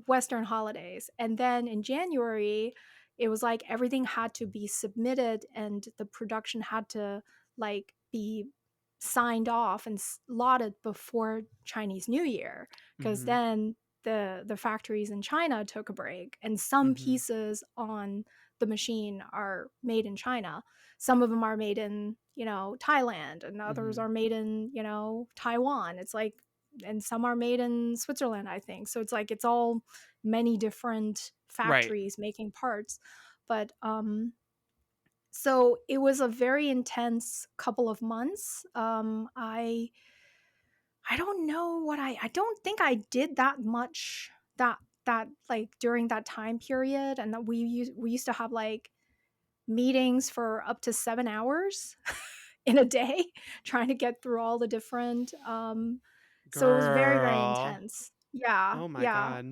Western holidays. And then in January, it was like everything had to be submitted and the production had to like be signed off and slotted before Chinese New Year, because Mhm. then the factories in China took a break and some Mhm. pieces on the machine are made in China. Some of them are made in, Thailand, and others Mhm. are made in, Taiwan. It's like, and some are made in Switzerland, I think. So it's like it's all many different Right. factories making parts. But so it was a very intense couple of months. I don't know what I don't think I did that much that like during that time period. And that we used to have like meetings for up to 7 hours in a day trying to get through all the different so it was very, very Girl. intense. Yeah, Oh my yeah. god.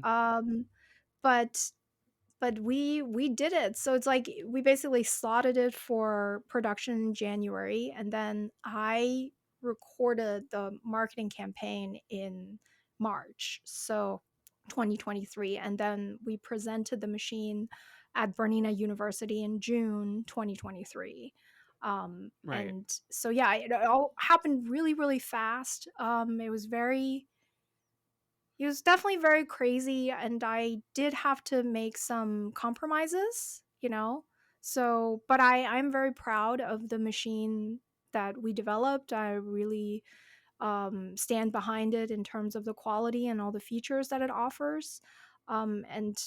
But we did it. So it's like we basically slotted it for production in January, and then I recorded the marketing campaign in March, so 2023, and then we presented the machine at Bernina University in June 2023. Right. And so yeah, it all happened really, really fast. It was definitely very crazy, and I did have to make some compromises, So, but I'm very proud of the machine that we developed. I really stand behind it in terms of the quality and all the features that it offers. And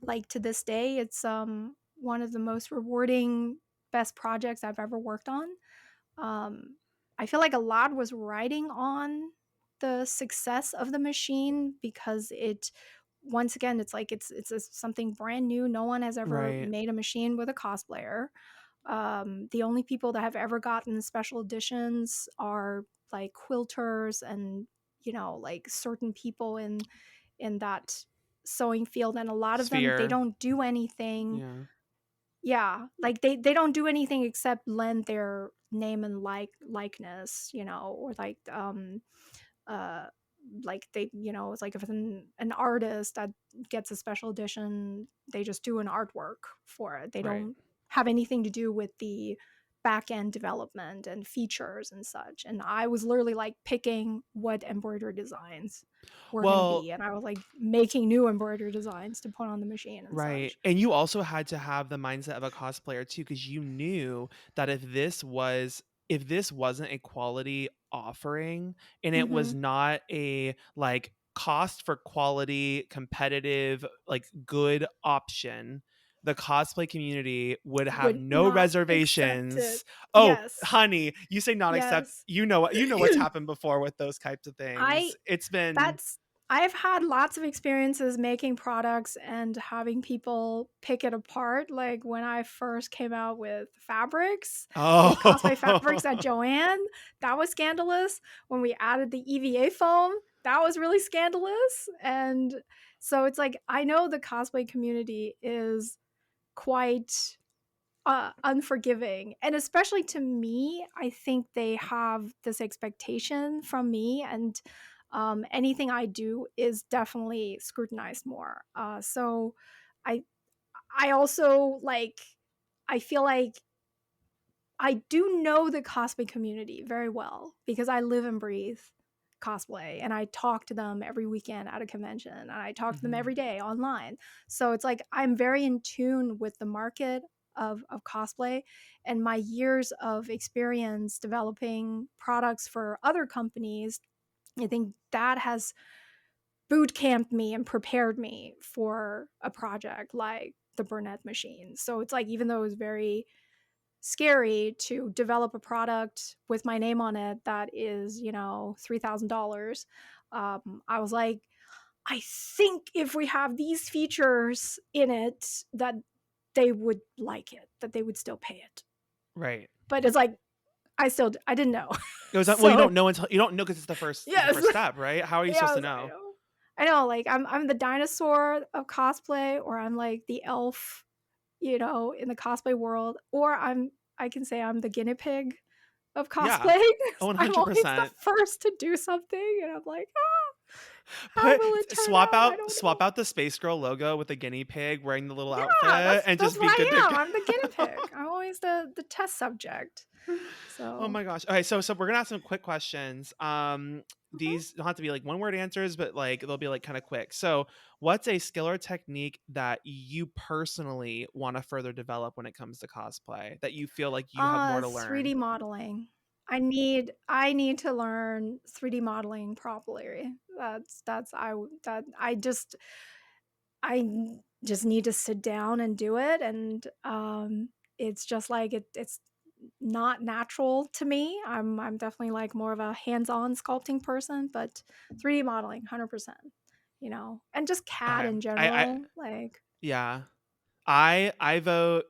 like to this day, it's one of the most rewarding, best projects I've ever worked on. um, I feel like a lot was riding on the success of the machine, because it once again it's like something brand new. No one has ever Right. made a machine with a cosplayer. The only people that have ever gotten special editions are like quilters and like certain people in that sewing field, and a lot of them, they Sphere. don't do anything. Yeah. Yeah, like they don't do anything except lend their name and likeness, or uh like they, it's like if it's an artist that gets a special edition, they just do an artwork for it. They Right. don't have anything to do with the back end development and features and such. And I was literally like picking what embroidery designs were going to Well, be, and I was like making new embroidery designs to put on the machine and right. such. And you also had to have the mindset of a cosplayer too, because you knew that if this wasn't a quality offering and it was Mhm. not a like cost for quality, competitive, like good option, the cosplay community would have Would no not accept it. reservations. Oh, Yes. honey, you say not accept. Yes. You know what, you know what's happened before with those types of things. I It's been that's I've had lots of experiences making products and having people pick it apart. Like when I first came out with cosplay fabrics at Oh. Joanne, that was scandalous. When we added the EVA foam, that was really scandalous. And so it's like, I know the cosplay community is quite unforgiving, and especially to me, I think they have this expectation from me, and anything I do is definitely scrutinized more. So I I also like I feel like I do know the cosplay community very well because I live and breathe cosplay, and I talk to them every weekend at a convention, and I talk to them Mhm. every day online. So it's like I'm very in tune with the market of cosplay, and my years of experience developing products for other companies. I think that has boot camped me and prepared me for a project like the Bernette machine. So it's like, even though it was very scary to develop a product with my name on it that is, $3,000. I was like, I think if we have these features in it, that they would like it, that they would still pay it. Right. But it's like, I didn't know. It was not, well, you So don't know until you don't know because it's the yes, first step, right? How are you supposed to yes, I know? know. I know, like I'm the dinosaur of cosplay, or I'm like the elf, in the cosplay world, or I can say I'm the guinea pig of Yeah. cosplay. Oh, I'm always the 100%. first to do something, and I'm like, how Put will it turn swap out? I out don't swap know. out the Space Girl logo with the guinea pig wearing the little Yeah, outfit that's and that's just what be good I to am. go. I'm the guinea pig. I'm always the test subject. Oh So my gosh. Okay, so we're gonna ask some quick questions. mhm. These don't have to be like one word answers, but like they'll be like kind of quick. So, what's a skill or technique that you personally want to further develop when it comes to cosplay that you feel like you have more to learn? 3D modeling. I need to learn 3D modeling properly. That's I w- that I just need to sit down and do it, and it's just like it's not natural to me. I'm definitely like more of a hands-on sculpting person, but 3D modeling 100%, and just CAD Okay. in I general, like yeah. I vote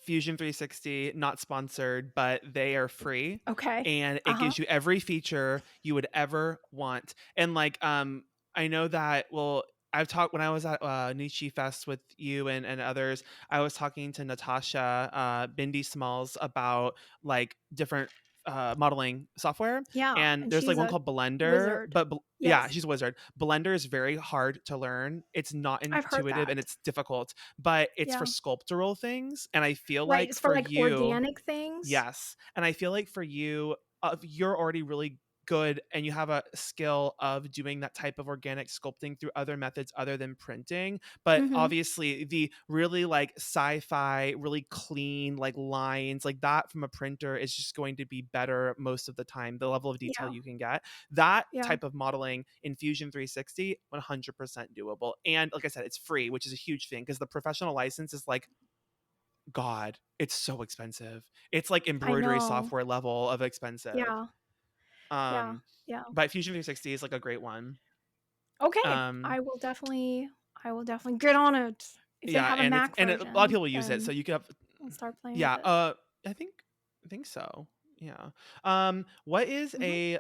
Fusion 360, not sponsored, but they are free okay. and it Uh-huh. gives you every feature you would ever want. And like I know that well I've talked when I was at Nietzsche Fest with you and others, I was talking to Natasha Bindi Smalls about like different modeling software, Yeah, and and there's like she's one a called Blender, wizard. but yeah, Yes, she's a wizard. Blender is very hard to learn. It's not I've heard intuitive and that. it's difficult, but it's for Yeah. sculptural things. And I feel Right, like it's for, for like, you, organic things? yes. And I feel like for you, you're already really good and you have a skill of doing that type of organic sculpting through other methods other than printing. But Mhm. obviously, the really like sci fi, really clean, like lines, like that from a printer is just going to be better most of the time. The level of detail Yeah, you can get. That yeah. type of modeling in Fusion 360, 100% doable. And like I said, it's free, which is a huge thing because the professional license is like God, it's so expensive. It's like I embroidery know. software level of expensive. Yeah, yeah, Um, yeah. but Fusion 360 is like a great one. Okay, Um, I will definitely get on it. If they yeah, have a and Mac a lot of version, people use it, so then you could have, I'll start playing with yeah. it. I think so. Yeah. What is Mhm. a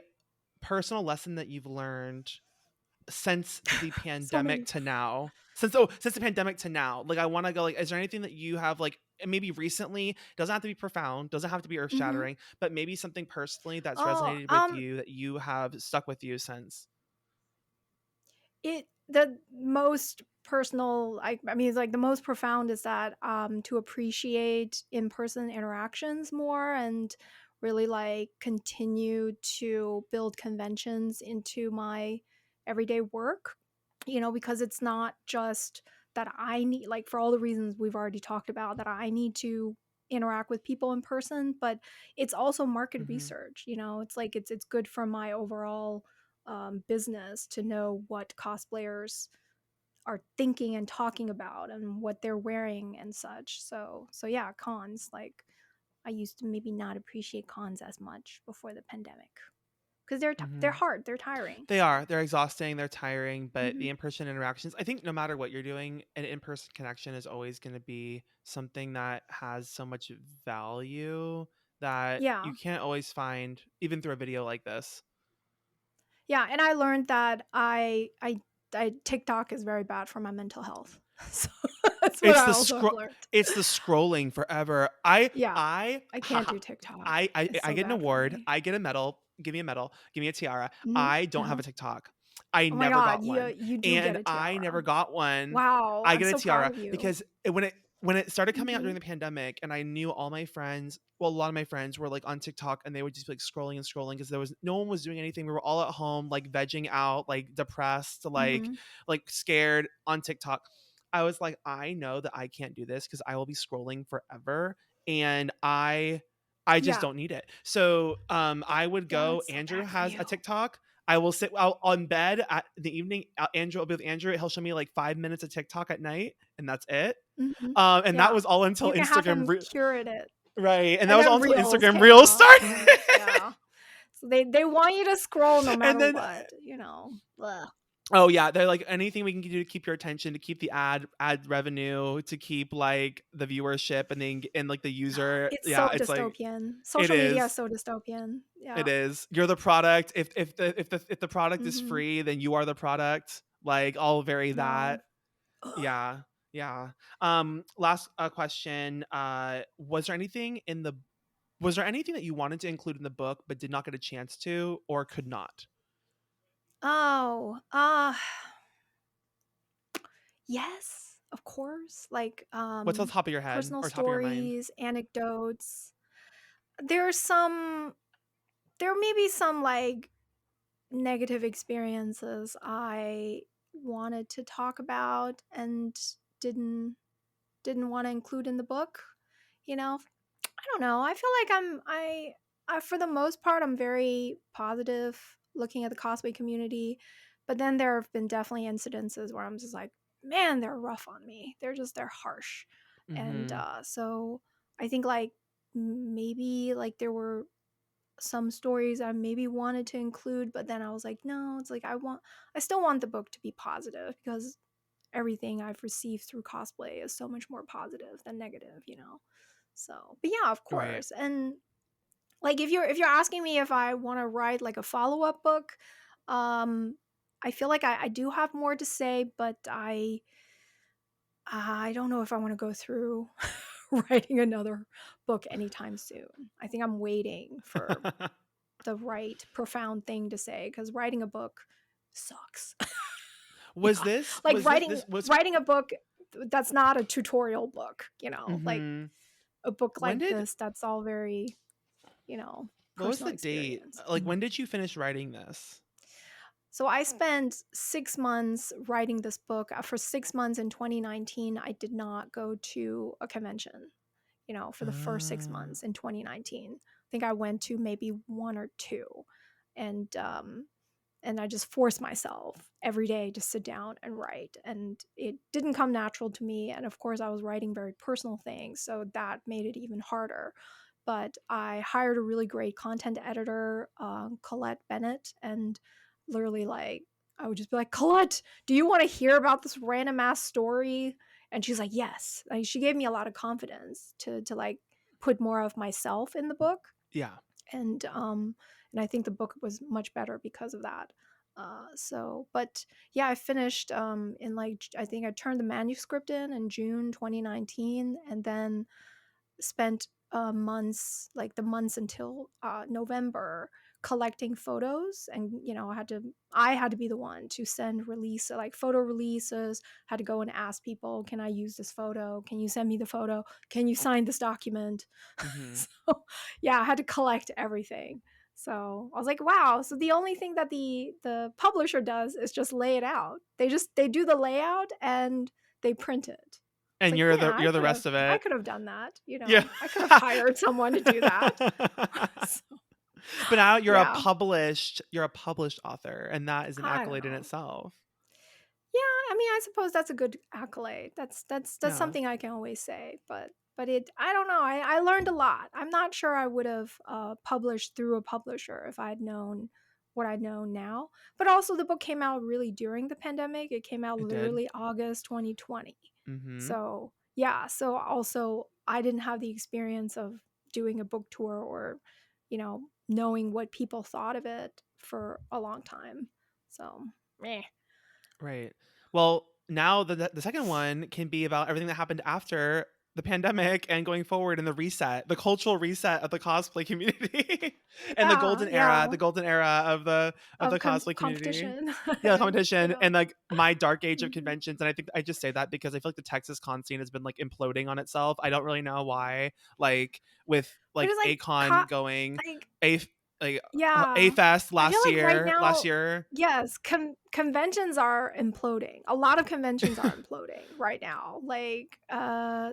personal lesson that you've learned since the So pandemic many. to now? Since the pandemic to now, like I want to go like, is there anything that you have like maybe recently? Doesn't have to be profound, doesn't have to be earth Mhm. shattering, but maybe something personally that's Oh, resonated with you that you have stuck with you since. the most personal, I mean, it's like the most profound is that to appreciate in-person interactions more, and really like continue to build conventions into my everyday work, because it's not just that I need, like, for all the reasons we've already talked about, that I need to interact with people in person, but it's also market Hmm. research. It's like it's good for my overall business to know what cosplayers are thinking and talking about, and what they're wearing and such. So yeah, cons, like, I used to maybe not appreciate cons as much before the pandemic. because they're Mhm. hard, they're tiring. They are. They're exhausting, they're tiring, but Hmm. the in-person interactions, I think no matter what you're doing, an in-person connection is always going to be something that has so much value that Yeah. you can't always find even through a video like this. Yeah, and I learned that I TikTok is very bad for my mental health. So that's what It's I the also have scroll learned. it's the scrolling forever. I Yeah, I I ha, can't ha, do TikTok. I It's so get an bad for award, me. I get a medal, give me a tiara. Mhm. I don't have Uh-huh. a TikTok. I Oh my never god, got one. you do get And a I tiara. never got one. Wow, I I'm get a so proud tiara of you. because when it started coming out during Mhm. the pandemic and I knew all my friends, well, a lot of my friends were like on TikTok and they would just be like scrolling and scrolling because there was no one was doing anything. We were all at home, like vegging out, like depressed, Mhm. like scared on TikTok. I was like, I know that I can't do this because I will be scrolling forever, and I just Yeah. don't need it. So I would Yeah, go. it's so Andrew bad for has a you. TikTok. I will sit out on bed at the evening. Andrew will be with Andrew. He'll show me like 5 minutes of TikTok at night, and that's it. Mhm. And that Yeah. was all until You can have Instagram, him curate it. right? And that And was all then until reels Instagram came Reels out. started. Yeah. So they want you to scroll no And matter then what, you know. Ugh. oh yeah, they're like anything we can do to keep your attention, to keep the ad revenue, to keep like the viewership and like the user. It's so Yeah, it's like dystopian. it Social media is is. so dystopian. It Yeah. is. You're the product. If the product is Mhm. free, then you are the product. Like I'll vary Yeah. that. Ugh. Yeah. Yeah. Last question. Was there anything that you wanted to include in the book but did not get a chance to or could not? Oh, yes, of course. Like What's on the top of your head personal or top of your mind? stories, anecdotes. There's some there may be some like negative experiences I wanted to talk about and didn't didn't want to include in the book, you know. I don't know. I feel like I for the most part I'm very positive looking at the cosplay community, but then there have been definitely incidences where I'm just like, man, they're rough on me. They're harsh. And Mm-hmm. so I think like maybe like there were some stories I maybe wanted to include, but then I was like, no, it's like I still want the book to be positive because everything I've received through cosplay is so much more positive than negative, you know. So, but yeah, of Right. course. And like if you're asking me if I want to write like a follow-up book, um I feel like I do have more to say, but I don't know if I want to go through writing another book anytime soon. I think I'm waiting for the right profound thing to say because writing a book sucks. was Yeah, this like was this writing this was writing a book that's not a tutorial book, you know, like mm-hmm. a book When like did this that's all very, you know, what was personal the date? experience. Like when did you finish writing this? So I spent 6 months writing this book. For 6 months in 2019, I did not go to a convention, you know, for the first six Ah. months in 2019. I think I went to maybe one or two. And I just forced myself every day to sit down and write. And it didn't come natural to me. And of course, I was writing very personal things. So that made it even harder. But I hired a really great content editor, Colette Bennett. And literally, like, I would just be like, Colette, do you want to hear about this random ass story? And she's like, yes. Like, she gave me a lot of confidence to like put more of myself in the book. Yeah. And and I think the book was much better because of that. But yeah, I finished in like I think I turned the manuscript in June 2019, and then spent months, like the months until November, collecting photos. And you know, I had to be the one to send release like photo releases. Had to go and ask people, can I use this photo? Can you send me the photo? Can you sign this document? Mm-hmm. So yeah, I had to collect everything. So I was like, wow. So the only thing that the publisher does is just lay it out. They do the layout and they print it. It's And like, man, you're the rest of I it. could have done that. You Yeah. know, I could have hired someone to do that. So, But now yeah, you're a published author, and that is an I don't accolade in know. itself. Yeah, I mean, I suppose that's a good accolade. That's Yeah. something I can always say. But it, I don't know. I learned a lot. I'm not sure I would have published through a publisher if I had known what I know now. But also the book came out really during the pandemic. It came out It did. literally August 2020. Mm-hmm. So, yeah, so also I didn't have the experience of doing a book tour or, knowing what people thought of it for a long time. So, meh. Right. Well, now the second one can be about everything that happened after the pandemic and going forward in the reset, the cultural reset of the cosplay community and Yeah, yeah, the golden era of of the cosplay community. competition. Yeah, the competition Yeah. and like my dark age of Mhm. conventions. And I think I just say that because I feel like the Texas con scene has been like imploding on itself. I don't really know why. Like with like Because, like, Acon going like, a like a yeah. fest I feel last like right year last now, year. yes, conventions are imploding. A lot of conventions are imploding right now. Like,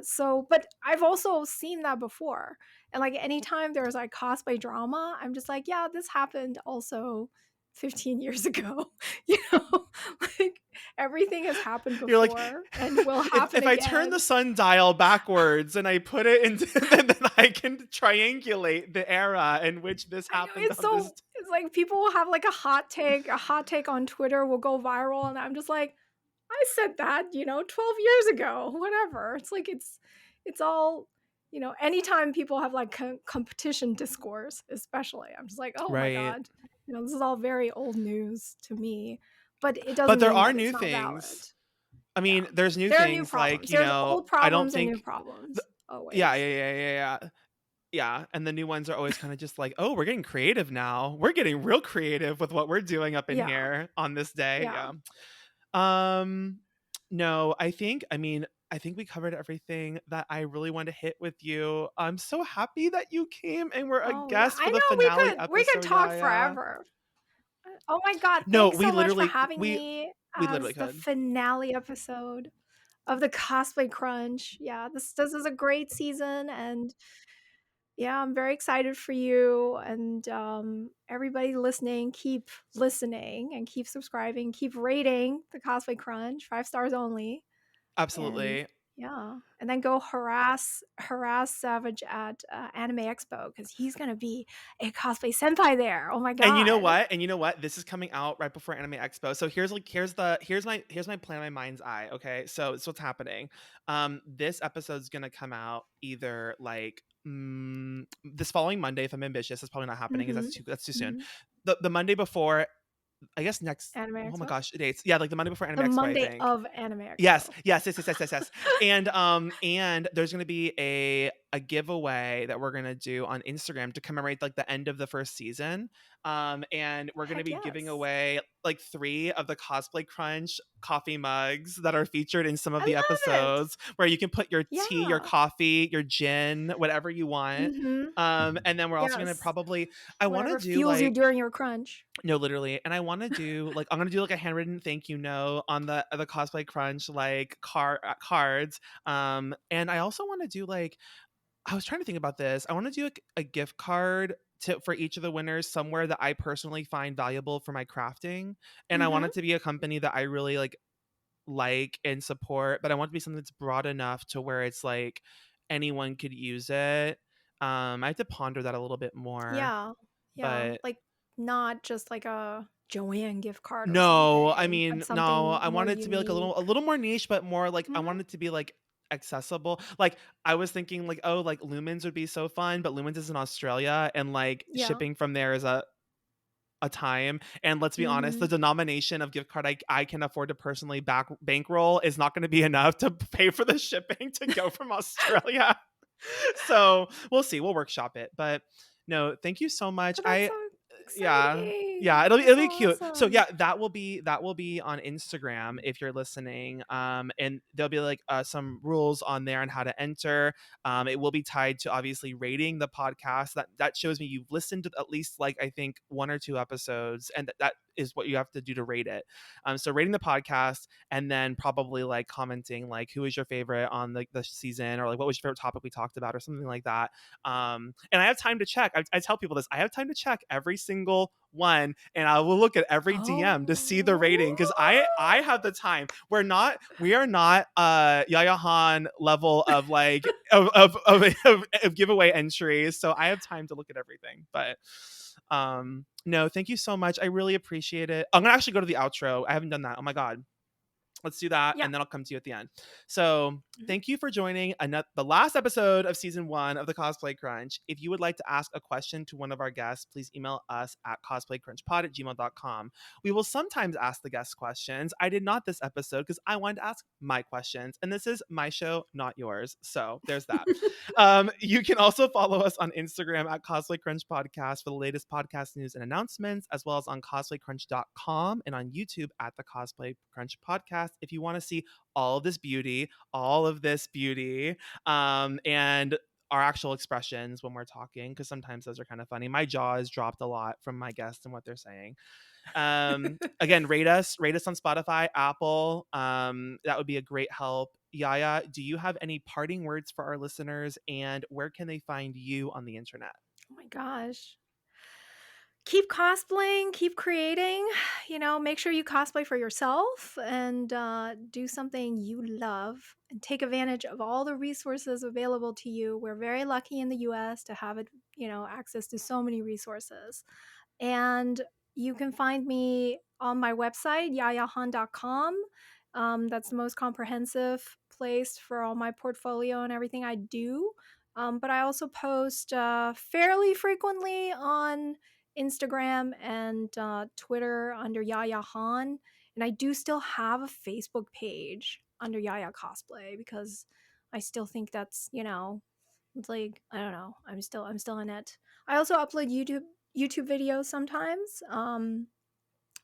so but I've also seen that before. And like anytime there's like cosplay drama, I'm just like, yeah, this happened also 15 years ago. You know, like everything has happened You're like, before and will happen if I turn again. the sundial backwards and I put it into, then I can triangulate the era in which this I know happened on this. it's like people will have like a hot take on Twitter will go viral, and I'm just like, I said that, 12 years ago, whatever. It's like it's all, anytime people have like competition discourse, especially, I'm just like, oh my Right. god, this is all very old news to me, but it doesn't But there mean are that new it's not valid. things. I Yeah, mean, there's new there are new things like, problems. There's old I don't problems and new think, problems yeah, always. yeah, yeah, yeah, yeah. Yeah. And the new ones are always kind of just like, oh, we're getting creative now. We're getting real creative with what we're doing up in Yeah, here on this day. yeah. Yeah. Um, no, I think we covered everything that I really wanted to hit with you. I'm so happy that you came and were a Oh yeah, guest I for the know finale we could episode, talk Yaya. forever. Oh my god, No, thanks so much for having we me literally as the could. finale episode of the Cosplay Crunch. Yeah, this is a great season, and yeah, I'm very excited for you and everybody listening. Keep listening and keep subscribing. Keep rating the Cosplay Crunch 5 stars only. And Absolutely. yeah, and then go harass Savage at Anime Expo because he's gonna be a cosplay senpai there. Oh my And you know god! what? And you know what? This is coming out right before Anime Expo. So here's my plan in my mind's eye. Okay, so it's what's happening. This episode's gonna come out either like this following Monday if I'm ambitious. That's probably not happening because Mm-hmm. that's too soon. Mm-hmm. The Monday before, I guess next. Anime Oh my Expo, gosh, dates. Yeah, like the Monday before Anime the Expo, I Monday think. of Anime Yes, Expo. yes, yes, yes, yes, yes, yes. And there's gonna be a giveaway that we're gonna do on Instagram to commemorate like the end of the first season. And we're gonna Heck be giving yes! away like 3 of the Cosplay Crunch coffee mugs that are featured in some of I the love it. episodes where you can put your tea, your Yeah. coffee, your gin, whatever you want. Mm-hmm. And then we're also gonna Yes. probably I want to Whatever do fuels you like during your crunch. no, literally. And I want to do like I'm gonna do like a handwritten thank you note on the cosplay crunch like cards. And I also want to do like I was trying to think about this. I want to do like a gift card to for each of the winners somewhere that I personally find valuable for my crafting. And I want Mm-hmm. it to be a company that I really like and support, but I want it to be something that's broad enough to where it's like anyone could use it. I have to ponder that a little bit more, Yeah. Yeah. but Like not just like a Joanne gift card or no, I something, but mean, no, something I more want it to be like unique. a little more niche, but more like I Mhm. want it to be like accessible. Like I was thinking like, oh, like Lumens would be so fun, but Lumens is in Australia and like Yeah. shipping from there is a time. And let's be honest, the Mhm. denomination of gift card I can afford to personally bankroll is not going to be enough to pay for the shipping to go from Australia. So we'll see. We'll workshop it. But no, thank you so much. But that's so Yeah. exciting. Yeah, That's it'll so be cute. So awesome. yeah, that will be on Instagram if you're listening. And there'll be like some rules on there on how to enter. It will be tied to obviously rating the podcast. That shows me you've listened to at least like I think 1 or 2 episodes, and that is what you have to do to rate it. So rating the podcast and then probably like commenting like who is your favorite on the season or like what was your favorite topic we talked about or something like that. And I have time to check. I tell people this. I have time to check every single 1, and I will look at every DM to see the rating because I Oh. have the time. We are not Yaya Han level of like of giveaway entries, so I have time to look at everything. But no, thank you so much. I really appreciate it. I'm gonna actually go to the outro. I haven't done that. Oh my god. Let's do that, Yeah. and then I'll come to you at the end. So, Mhm. thank you for joining the last episode of season 1 of the Cosplay Crunch. If you would like to ask a question to one of our guests, please email us at cosplaycrunchpod@gmail.com. We will sometimes ask the guests questions. I did not this episode because I wanted to ask my questions, and this is my show, not yours. So, there's that. You can also follow us on Instagram at Cosplay Crunch Podcast for the latest podcast news and announcements, as well as on cosplaycrunch.com and on YouTube at the Cosplay Crunch Podcast if you want to see all of this beauty, and our actual expressions when we're talking, because sometimes those are kind of funny. My jaw is dropped a lot from my guests and what they're saying. Again, rate us on Spotify, Apple. That would be a great help. Yaya, do you have any parting words for our listeners, and where can they find you on the internet? Oh my gosh. Keep cosplaying, keep creating, make sure you cosplay for yourself and do something you love and take advantage of all the resources available to you. We're very lucky in the US to have it, access to so many resources. And you can find me on my website, yayahan.com. That's the most comprehensive place for all my portfolio and everything I do. But I also post fairly frequently on Instagram and Twitter under Yaya Han. And I do still have a Facebook page under Yaya Cosplay because I still think that's, it's like, I don't know. I'm still in it. I also upload YouTube videos sometimes.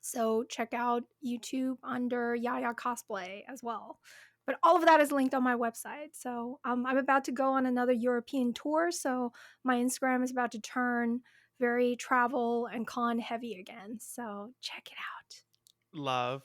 So check out YouTube under Yaya Cosplay as well. But all of that is linked on my website. So I'm about to go on another European tour. So my Instagram is about to turn very travel and con heavy again. So check it out. Love.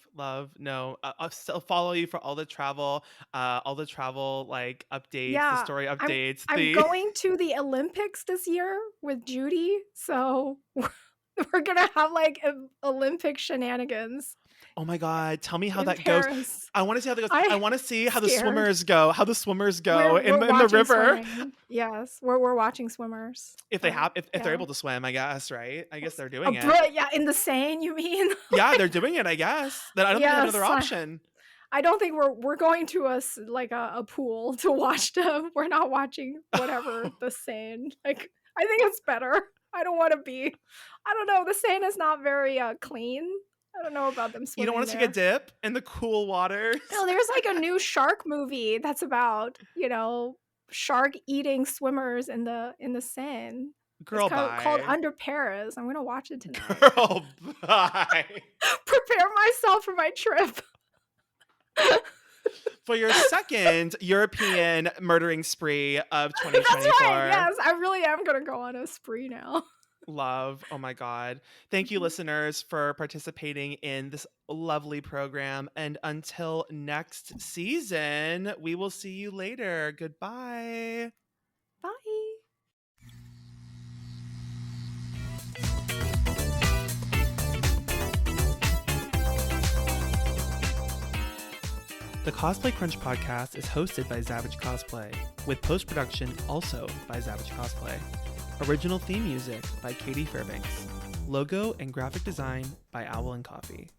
No, I'll still follow you for all the travel, like updates, the Yeah, story I'm updates, I'm the going to the Olympics this year with Judy. So we're gonna have like Olympic shenanigans oh my god, tell me how in that goes. Paris. I want to see how that goes. I I'm want to see how the scared. swimmers go. How the swimmers go We're in the watching river. swimming. Yes, we're watching swimmers. If they So have, if they're yeah. able to swim, I guess, right? I guess they're Oh, doing it. but yeah, in the Seine, you mean? Yeah, they're Like, doing it. I guess. Then I don't think they have another yes. option. I don't think we're going to like a pool to watch them. We're not watching whatever the Seine. Like I think it's better. I don't want to be. I don't know. The Seine is not very clean. I don't know about them You don't swimming want to take a there. dip in the cool waters? No, there's like a new shark movie that's about shark eating swimmers in the Seine. It's Girl, called bye. Under Paris. I'm gonna watch it tonight. Girl, bye. Prepare myself for my trip. For your second European murdering spree of That's 2024. right. Yes, I really am gonna go on a spree now. Love. Oh my God. Thank you, listeners, for participating in this lovely program. And until next season, we will see you later. Goodbye. Bye. The Cosplay Crunch podcast is hosted by Zavage Cosplay, with post-production also by Zavage Cosplay. Original theme music by Katie Fairbanks. Logo and graphic design by Owl and Coffee.